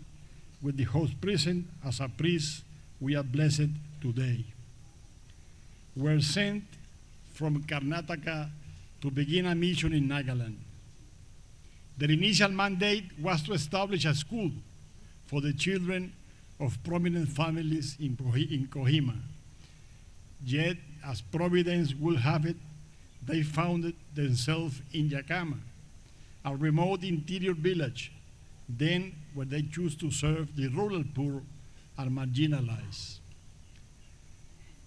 with the host present as a priest, we are blessed today. We're sent from Karnataka to begin a mission in Nagaland. Their initial mandate was to establish a school for the children of prominent families in Kohima. Yet, as Providence will have it, they found themselves in Yakama, a remote interior village, then where they choose to serve the rural poor and marginalized.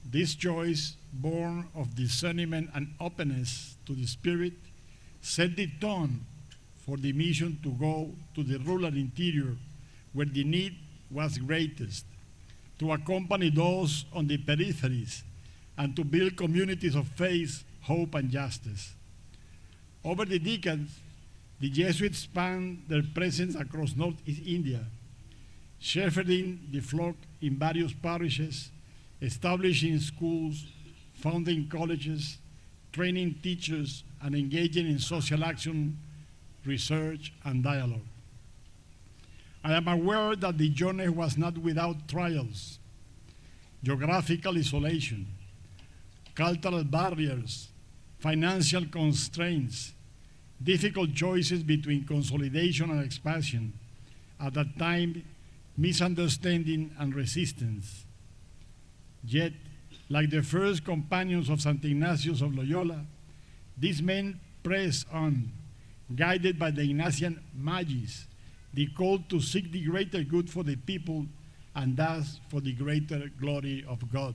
This choice, born of discernment and openness to the Spirit, set the tone for the mission to go to the rural interior where the need was greatest, to accompany those on the peripheries, and to build communities of faith, hope, and justice. Over the decades, the Jesuits spanned their presence across Northeast India, shepherding the flock in various parishes, establishing schools, founding colleges, training teachers, and engaging in social action, research, and dialogue. I am aware that the journey was not without trials, geographical isolation, cultural barriers, financial constraints, difficult choices between consolidation and expansion, at that time, misunderstanding and resistance. Yet, like the first companions of St. Ignatius of Loyola, these men pressed on, guided by the Ignatian Magis, the call to seek the greater good for the people and thus for the greater glory of God.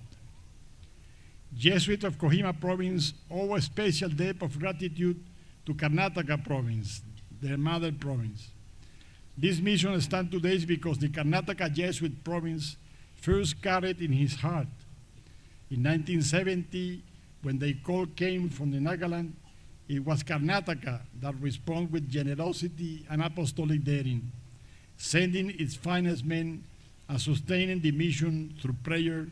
Jesuits of Kohima province owe a special debt of gratitude to Karnataka province, their mother province. This mission stands today because the Karnataka Jesuit province first carried in his heart. In 1970, when the call came from the Nagaland, it was Karnataka that responded with generosity and apostolic daring, sending its finest men and sustaining the mission through prayer,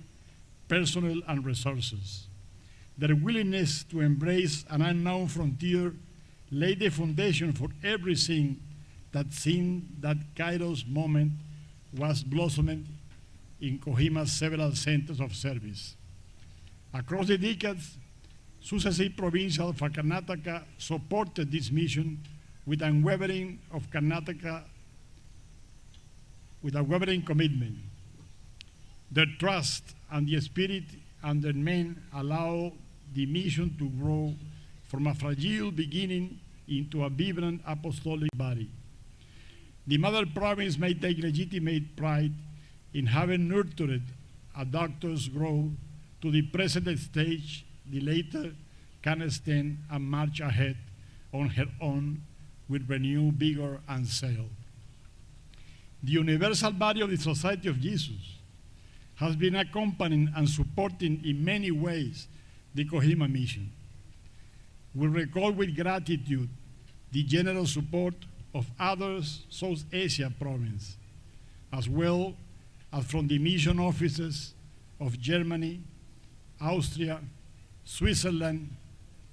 personnel, and resources. Their willingness to embrace an unknown frontier laid the foundation for everything that since that Kairos moment was blossomed in Kohima's several centers of service. Across the decades, successive provincials for Karnataka supported this mission with unwavering commitment. Their trust and the spirit and their men allow the mission to grow from a fragile beginning into a vibrant apostolic body. The mother province may take legitimate pride in having nurtured a doctor's growth to the present stage. The later can stand and march ahead on her own with renewed vigor and zeal. The universal body of the Society of Jesus has been accompanying and supporting in many ways the Kohima mission. We recall with gratitude the generous support of other South Asia provinces, as well as from the mission offices of Germany, Austria, Switzerland,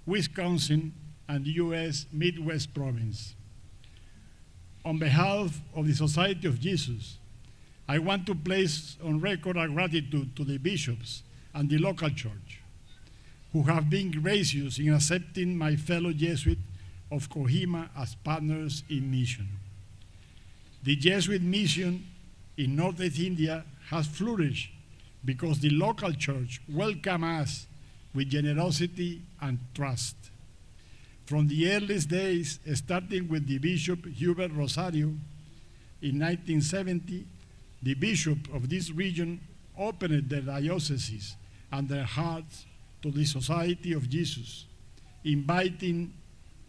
Wisconsin, and the U.S. Midwest province. On behalf of the Society of Jesus, I want to place on record our gratitude to the bishops and the local church, who have been gracious in accepting my fellow Jesuit of Kohima as partners in mission. The Jesuit mission in Northeast India has flourished because the local church welcomed us with generosity and trust. From the earliest days, starting with the Bishop Hubert Rosario in 1970, the bishop of this region opened their dioceses and their hearts to the Society of Jesus, inviting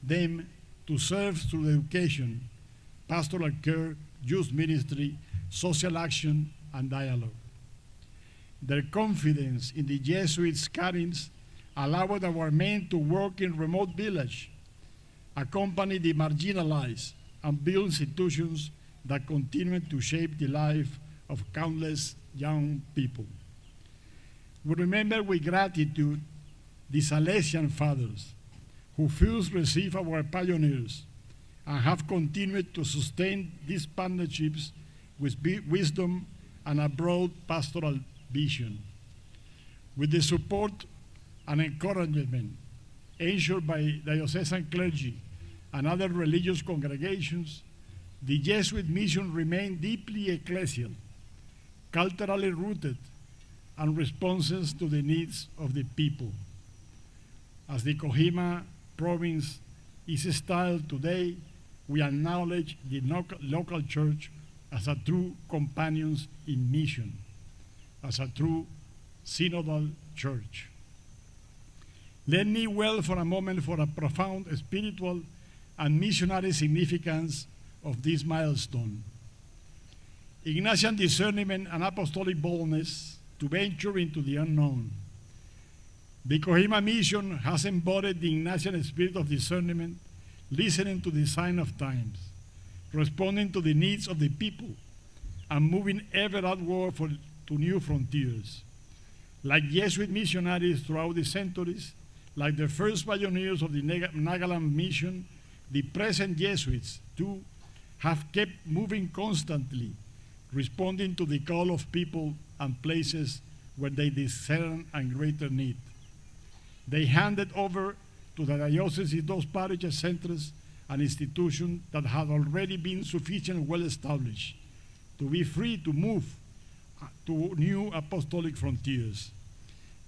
them to serve through education, pastoral care, youth ministry, social action, and dialogue. Their confidence in the Jesuits' guidance allowed our men to work in remote villages, accompany the marginalized, and build institutions that continue to shape the life of countless young people. We remember with gratitude the Salesian fathers who first received our pioneers and have continued to sustain these partnerships with wisdom and a broad pastoral vision. With the support and encouragement ensured by diocesan clergy and other religious congregations, the Jesuit mission remained deeply ecclesial, culturally rooted, and responsive to the needs of the people. As the Kohima province is styled today, we acknowledge the local church as a true companion in mission, as a true synodal church. Let me dwell for a moment for a profound spiritual and missionary significance of this milestone. Ignatian discernment and apostolic boldness to venture into the unknown. The Kohima mission has embodied the Ignatian spirit of discernment, listening to the sign of times, responding to the needs of the people, and moving ever outward to new frontiers. Like Jesuit missionaries throughout the centuries, like the first pioneers of the Nagaland mission, the present Jesuits, too, have kept moving constantly, responding to the call of people and places where they discern a greater need. They handed over to the diocese those parish centers and institutions that had already been sufficiently well established to be free to move to new apostolic frontiers.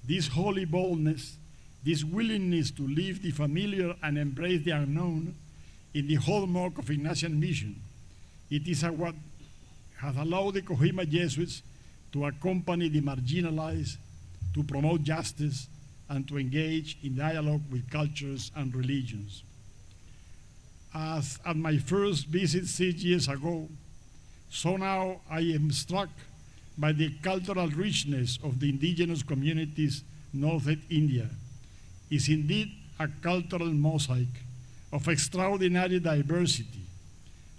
This holy boldness, this willingness to leave the familiar and embrace the unknown in the hallmark of Ignatian mission. It is what has allowed the Kohima Jesuits to accompany the marginalized, to promote justice, and to engage in dialogue with cultures and religions. As at my first visit 6 years ago, so now I am struck by the cultural richness of the indigenous communities northeast India. Is indeed a cultural mosaic of extraordinary diversity,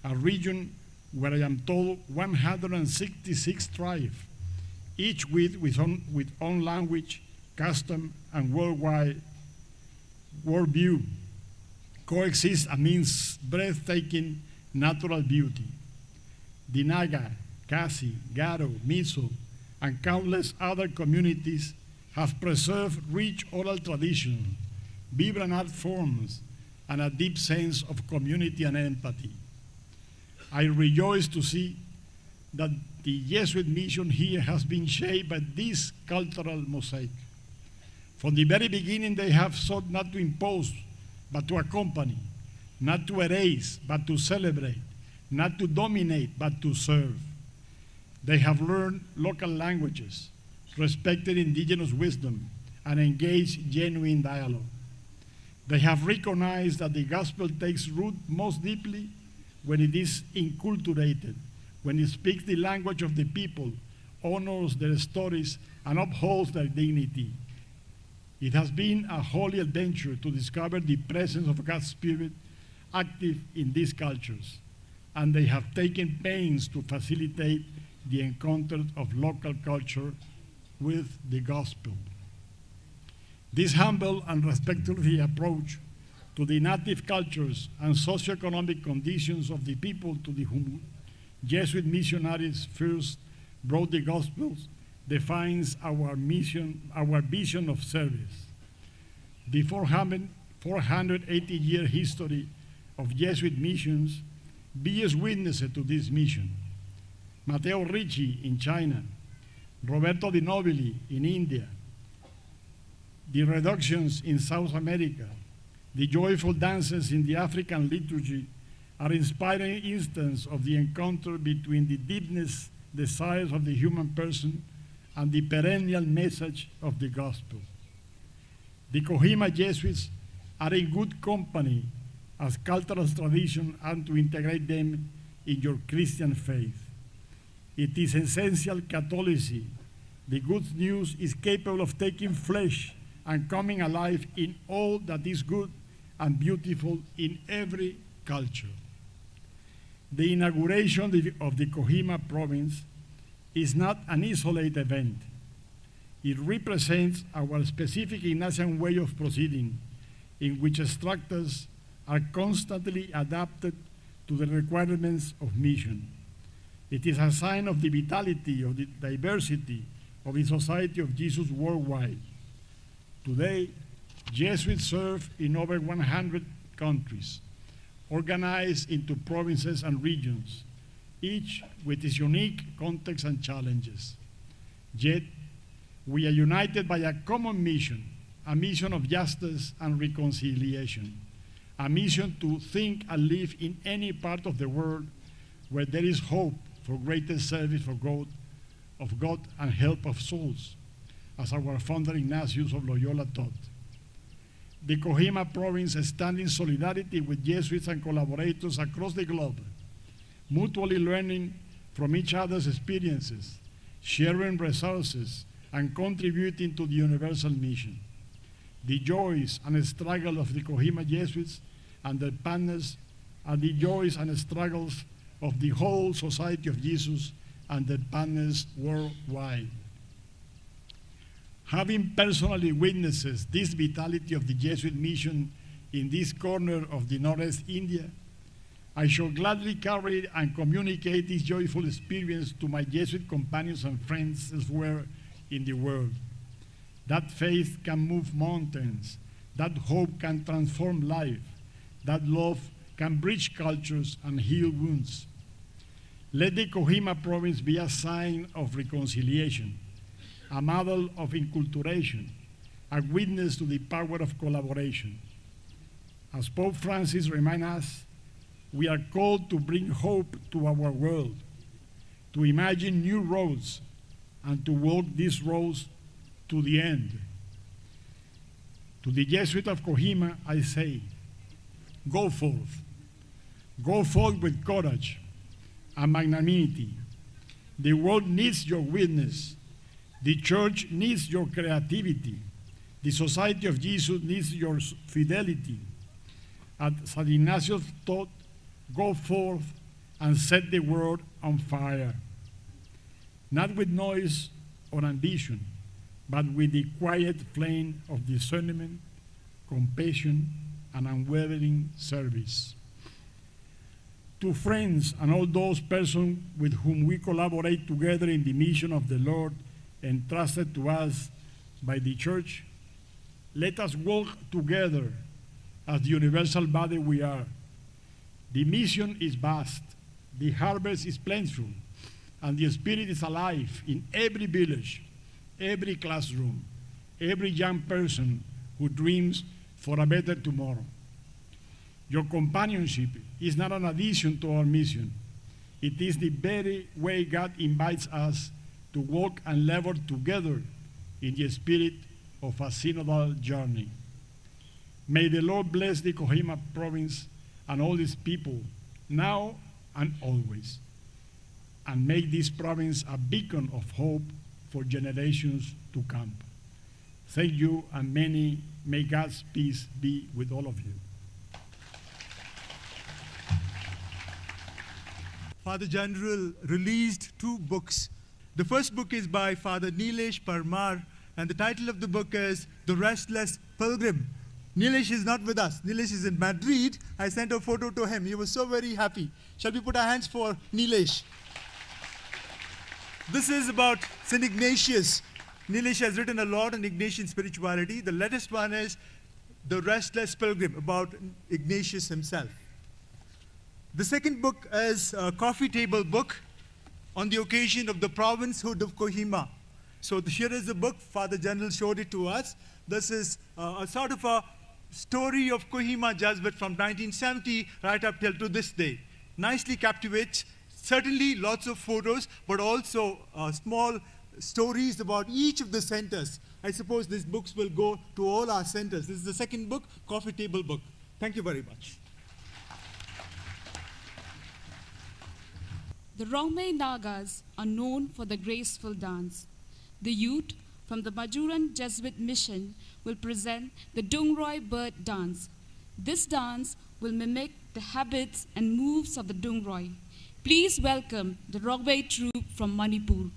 a region where I am told 166 tribes, each with own language, custom, and worldwide worldview, coexist amidst breathtaking natural beauty. The Naga, Khasi, Garo, Mizo, and countless other communities have preserved rich oral tradition, vibrant art forms, and a deep sense of community and empathy. I rejoice to see that the Jesuit mission here has been shaped by this cultural mosaic. From the very beginning, they have sought not to impose, but to accompany, not to erase, but to celebrate, not to dominate, but to serve. They have learned local languages, respected indigenous wisdom, and engaged genuine dialogue. They have recognized that the gospel takes root most deeply when it is inculturated, when it speaks the language of the people, honors their stories, and upholds their dignity. It has been a holy adventure to discover the presence of God's Spirit active in these cultures, and they have taken pains to facilitate the encounter of local culture with the gospel. This humble and respectful approach to the native cultures and socioeconomic conditions of the people to whom Jesuit missionaries first brought the Gospels defines our mission, our vision of service. The 480-year history of Jesuit missions bears witness to this mission. Matteo Ricci in China, Roberto Di Nobili in India, the reductions in South America, the joyful dances in the African liturgy are inspiring instances of the encounter between the deepness desires of the human person and the perennial message of the gospel. The Kohima Jesuits are in good company as cultural tradition and to integrate them in your Christian faith. It is essential Catholicism. The good news is capable of taking flesh and coming alive in all that is good and beautiful in every culture. The inauguration of the Kohima province is not an isolated event. It represents our specific Ignatian way of proceeding, in which structures are constantly adapted to the requirements of mission. It is a sign of the vitality, of the diversity of the Society of Jesus worldwide. Today, Jesuits serve in over 100 countries, organized into provinces and regions, each with its unique context and challenges. Yet, we are united by a common mission, a mission of justice and reconciliation, a mission to think and live in any part of the world where there is hope for greater service for God, of God and help of souls, as our founder Ignatius of Loyola taught. The Kohima province stands in solidarity with Jesuits and collaborators across the globe, mutually learning from each other's experiences, sharing resources, and contributing to the universal mission. The joys and struggle of the Kohima Jesuits and their partners are the joys and struggles of the whole Society of Jesus and their partners worldwide. Having personally witnessed this vitality of the Jesuit mission in this corner of the Northeast India, I shall gladly carry and communicate this joyful experience to my Jesuit companions and friends elsewhere in the world. That faith can move mountains, that hope can transform life, that love can bridge cultures and heal wounds. Let the Kohima province be a sign of reconciliation, a model of enculturation, a witness to the power of collaboration. As Pope Francis reminds us, we are called to bring hope to our world, to imagine new roads, and to walk these roads to the end. To the Jesuit of Kohima, I say, go forth. Go forth with courage and magnanimity. The world needs your witness. The church needs your creativity. The Society of Jesus needs your fidelity. As St. Ignatius taught, go forth and set the world on fire. Not with noise or ambition, but with the quiet flame of discernment, compassion, and unwavering service. To friends and all those persons with whom we collaborate together in the mission of the Lord entrusted to us by the Church, let us walk together as the universal body we are. The mission is vast, the harvest is plentiful, and the Spirit is alive in every village, every classroom, every young person who dreams for a better tomorrow. Your companionship is not an addition to our mission. It is the very way God invites us to walk and labor together in the spirit of a synodal journey. May the Lord bless the Kohima province and all its people, now and always, and make this province a beacon of hope for generations to come. Thank you, and may God's peace be with all of you. Father General released 2 books. The first book is by Father Nilesh Parmar, and the title of the book is The Restless Pilgrim. Nilesh is not with us. Nilesh is in Madrid. I sent a photo to him. He was so very happy. Shall we put our hands for Nilesh? This is about St. Ignatius. Nilesh has written a lot on Ignatian spirituality. The latest one is The Restless Pilgrim, about Ignatius himself. The second book is a coffee table book on the occasion of the provincehood of Kohima. So here is the book. Father General showed it to us. This is a sort of a story of Kohima Jesuit from 1970 right up till to this day. Nicely captivates, certainly lots of photos, but also small stories about each of the centers. I suppose these books will go to all our centers. This is the second book, coffee table book. Thank you very much. The Rongmei Nagas are known for the graceful dance. The youth from the Majuran Jesuit mission will present the Dungroi bird dance. This dance will mimic the habits and moves of the Dungroi. Please welcome the Rongmei troupe from Manipur.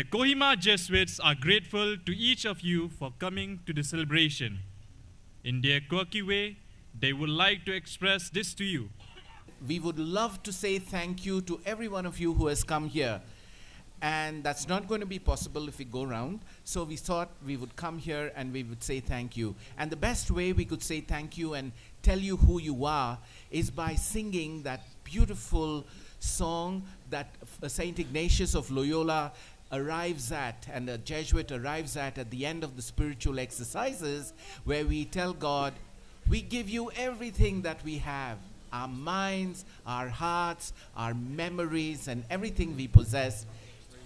The Kohima Jesuits are grateful to each of you for coming to the celebration. In their quirky way, they would like to express this to you. We would love to say thank you to every one of you who has come here. And that's not going to be possible if we go around. So we thought we would come here and we would say thank you. And the best way we could say thank you and tell you who you are is by singing that beautiful song that St. Ignatius of Loyola arrives at, and a Jesuit arrives at the end of the spiritual exercises, where we tell God, we give you everything that we have. Our minds, our hearts, our memories, and everything we possess.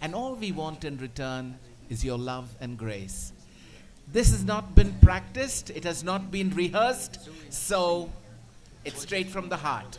And all we want in return is your love and grace. This has not been practiced. It has not been rehearsed. So it's straight from the heart.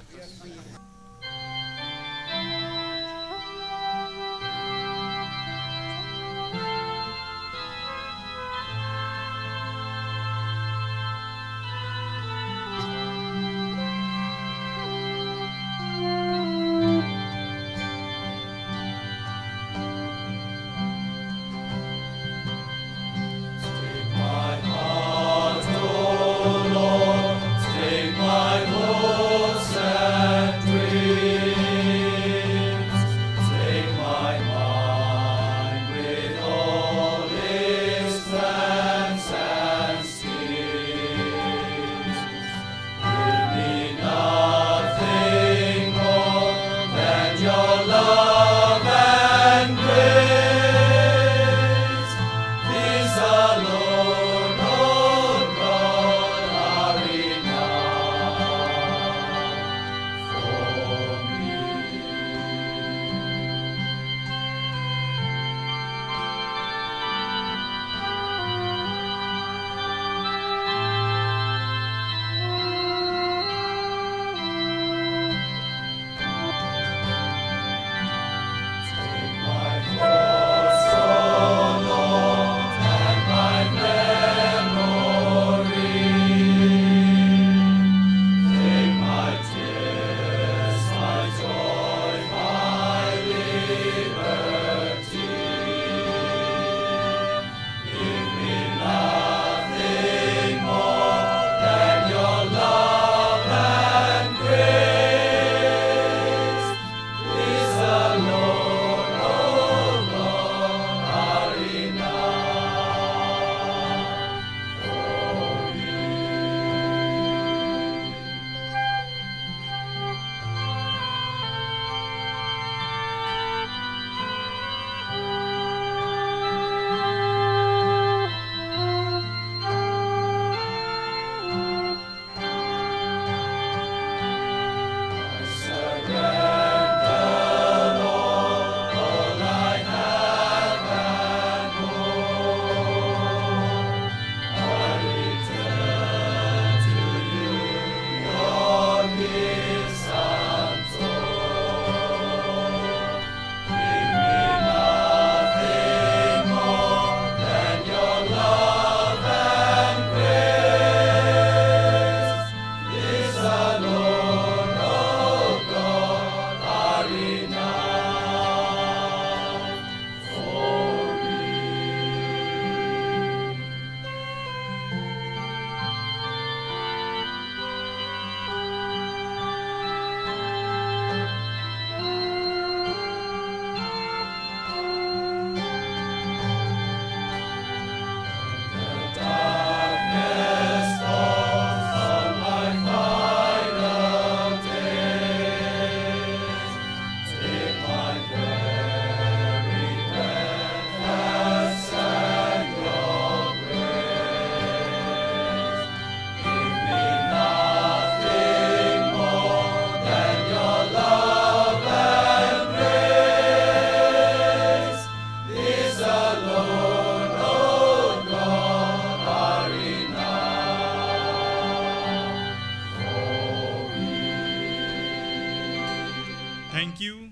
Thank you,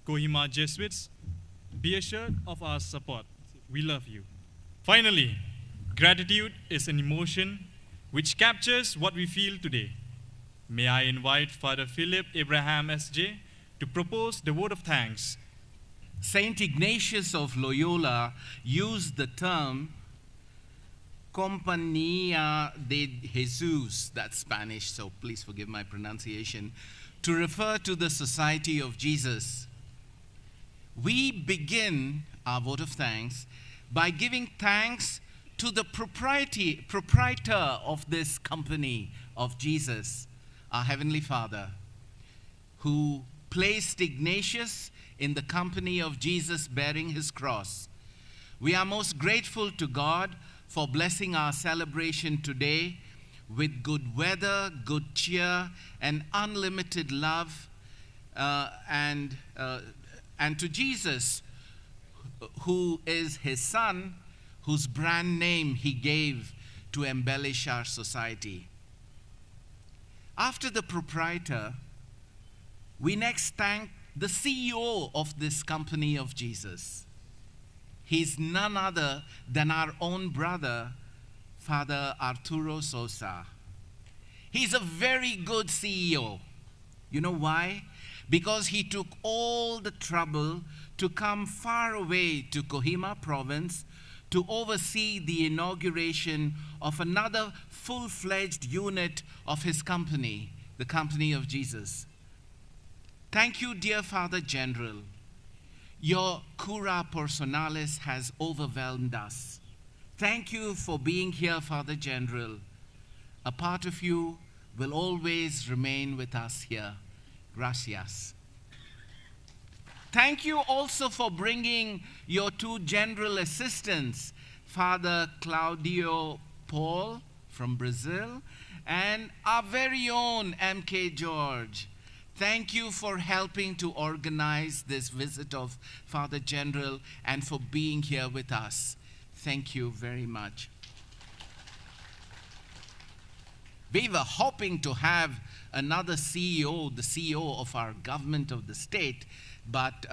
Kohima Jesuits. Be assured of our support. We love you. Finally, gratitude is an emotion which captures what we feel today. May I invite Father Philip Abraham S.J. to propose the word of thanks. Saint Ignatius of Loyola used the term Compañía de Jesus, that's Spanish, so please forgive my pronunciation, to refer to the Society of Jesus. We begin our vote of thanks by giving thanks to the proprietor of this company of Jesus, our Heavenly Father, who placed Ignatius in the company of Jesus bearing his cross. We are most grateful to God for blessing our celebration today with good weather, good cheer, and unlimited love, and to Jesus, who is his Son, whose brand name he gave to embellish our society. After the proprietor, we next thank the CEO of this company of Jesus. He's none other than our own brother, Father Arturo Sosa. He's a very good CEO. You know why? Because he took all the trouble to come far away to Kohima province to oversee the inauguration of another full-fledged unit of his company, the Company of Jesus. Thank you, dear Father General. Your cura personalis has overwhelmed us. Thank you for being here, Father General. A part of you will always remain with us here. Gracias. Thank you also for bringing your two general assistants, Father Claudio Paul from Brazil and our very own MK George. Thank you for helping to organize this visit of Father General and for being here with us. Thank you very much. We were hoping to have another CEO, the CEO of our government of the state, but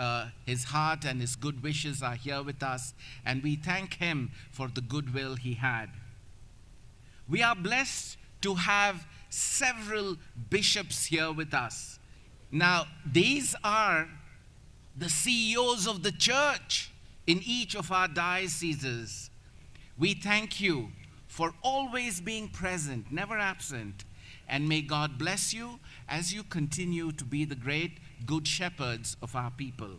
his heart and his good wishes are here with us, and we thank him for the goodwill he had. We are blessed to have several bishops here with us. Now, these are the CEOs of the church in each of our dioceses. We thank you for always being present, never absent, and may God bless you as you continue to be the great good shepherds of our people.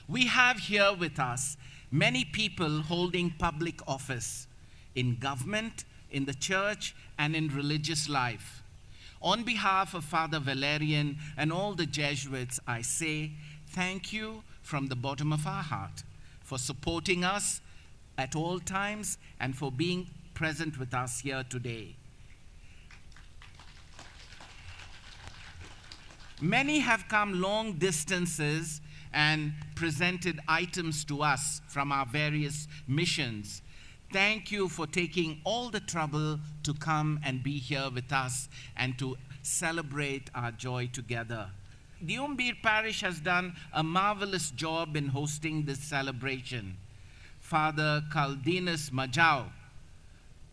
We have here with us many people holding public office in government, in the church, and in religious life. On behalf of Father Valerian and all the Jesuits, I say thank you from the bottom of our heart for supporting us at all times and for being present with us here today. Many have come long distances and presented items to us from our various missions. Thank you for taking all the trouble to come and be here with us and to celebrate our joy together. The Umbir Parish has done a marvelous job in hosting this celebration. Father Caldinas Majau,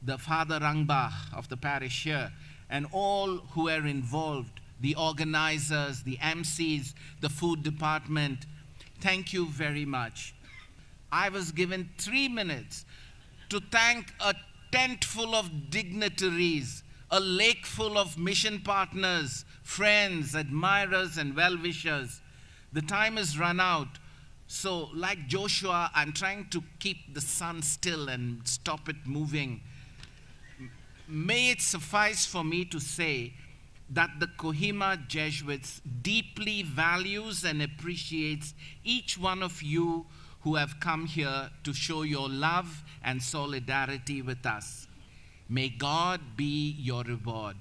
the Father Rangba of the parish here, and all who are involved, the organizers, the MCs, the food department, thank you very much. I was given 3 minutes to thank a tent full of dignitaries, a lake full of mission partners, friends, admirers, and well-wishers. The time has run out, so like Joshua, I'm trying to keep the sun still and stop it moving. May it suffice for me to say that the Kohima Jesuits deeply values and appreciates each one of you who have come here to show your love and solidarity with us. May God be your reward.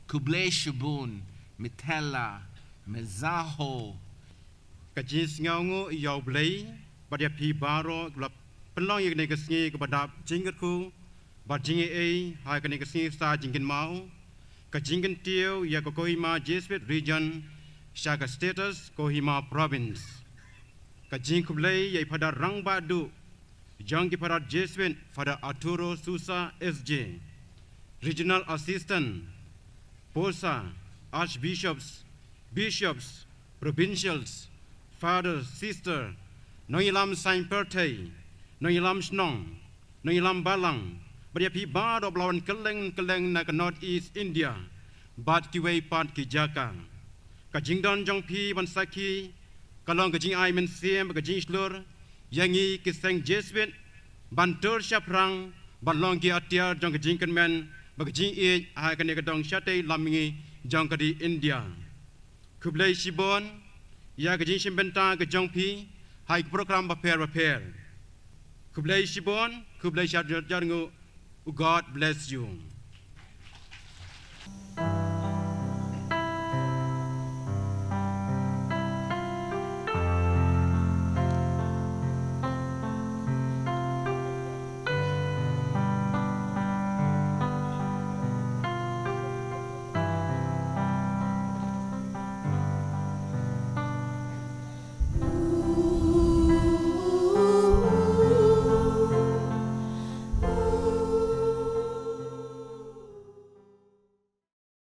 Kuble Shubun, Mitella, Mezaho. Kajis ngangu yaw blay, badia pi baro, glap penlong yang negasni kepada jingatku, bad jingi hai kenegasni sa jingin mau, kajingin tiu ya Kohima Jesuit region, shaka status Kohima province. Kajing kublay yai pada rang badu, jang ki pada Jesuit pada Arturo Sosa SJ, regional assistant, Posa, archbishops, bishops, provincials, fathers, sisters, Noilam Saint Pertay, Noilam Snong, Noilam Balang, but if he bad of Lawan Keleng na Northeast India, but Kiway Part Kijaka, Kajingdon Jong Pi Bansaki, Kalong Kajing I Men Siem, Kajing Slur, Yangi Kiseng Jesuit, Bantur Shaprang, Balongi Atia, Jong Kajing Men, Bakajing E, Hakanekadong Shate, Lamingi, Jongkadi India. Kublai Shibon, Yakajing Shimbenta, Kajong Pi, High program repair. Kublai Shibon, Kublai Shajangu, God bless you.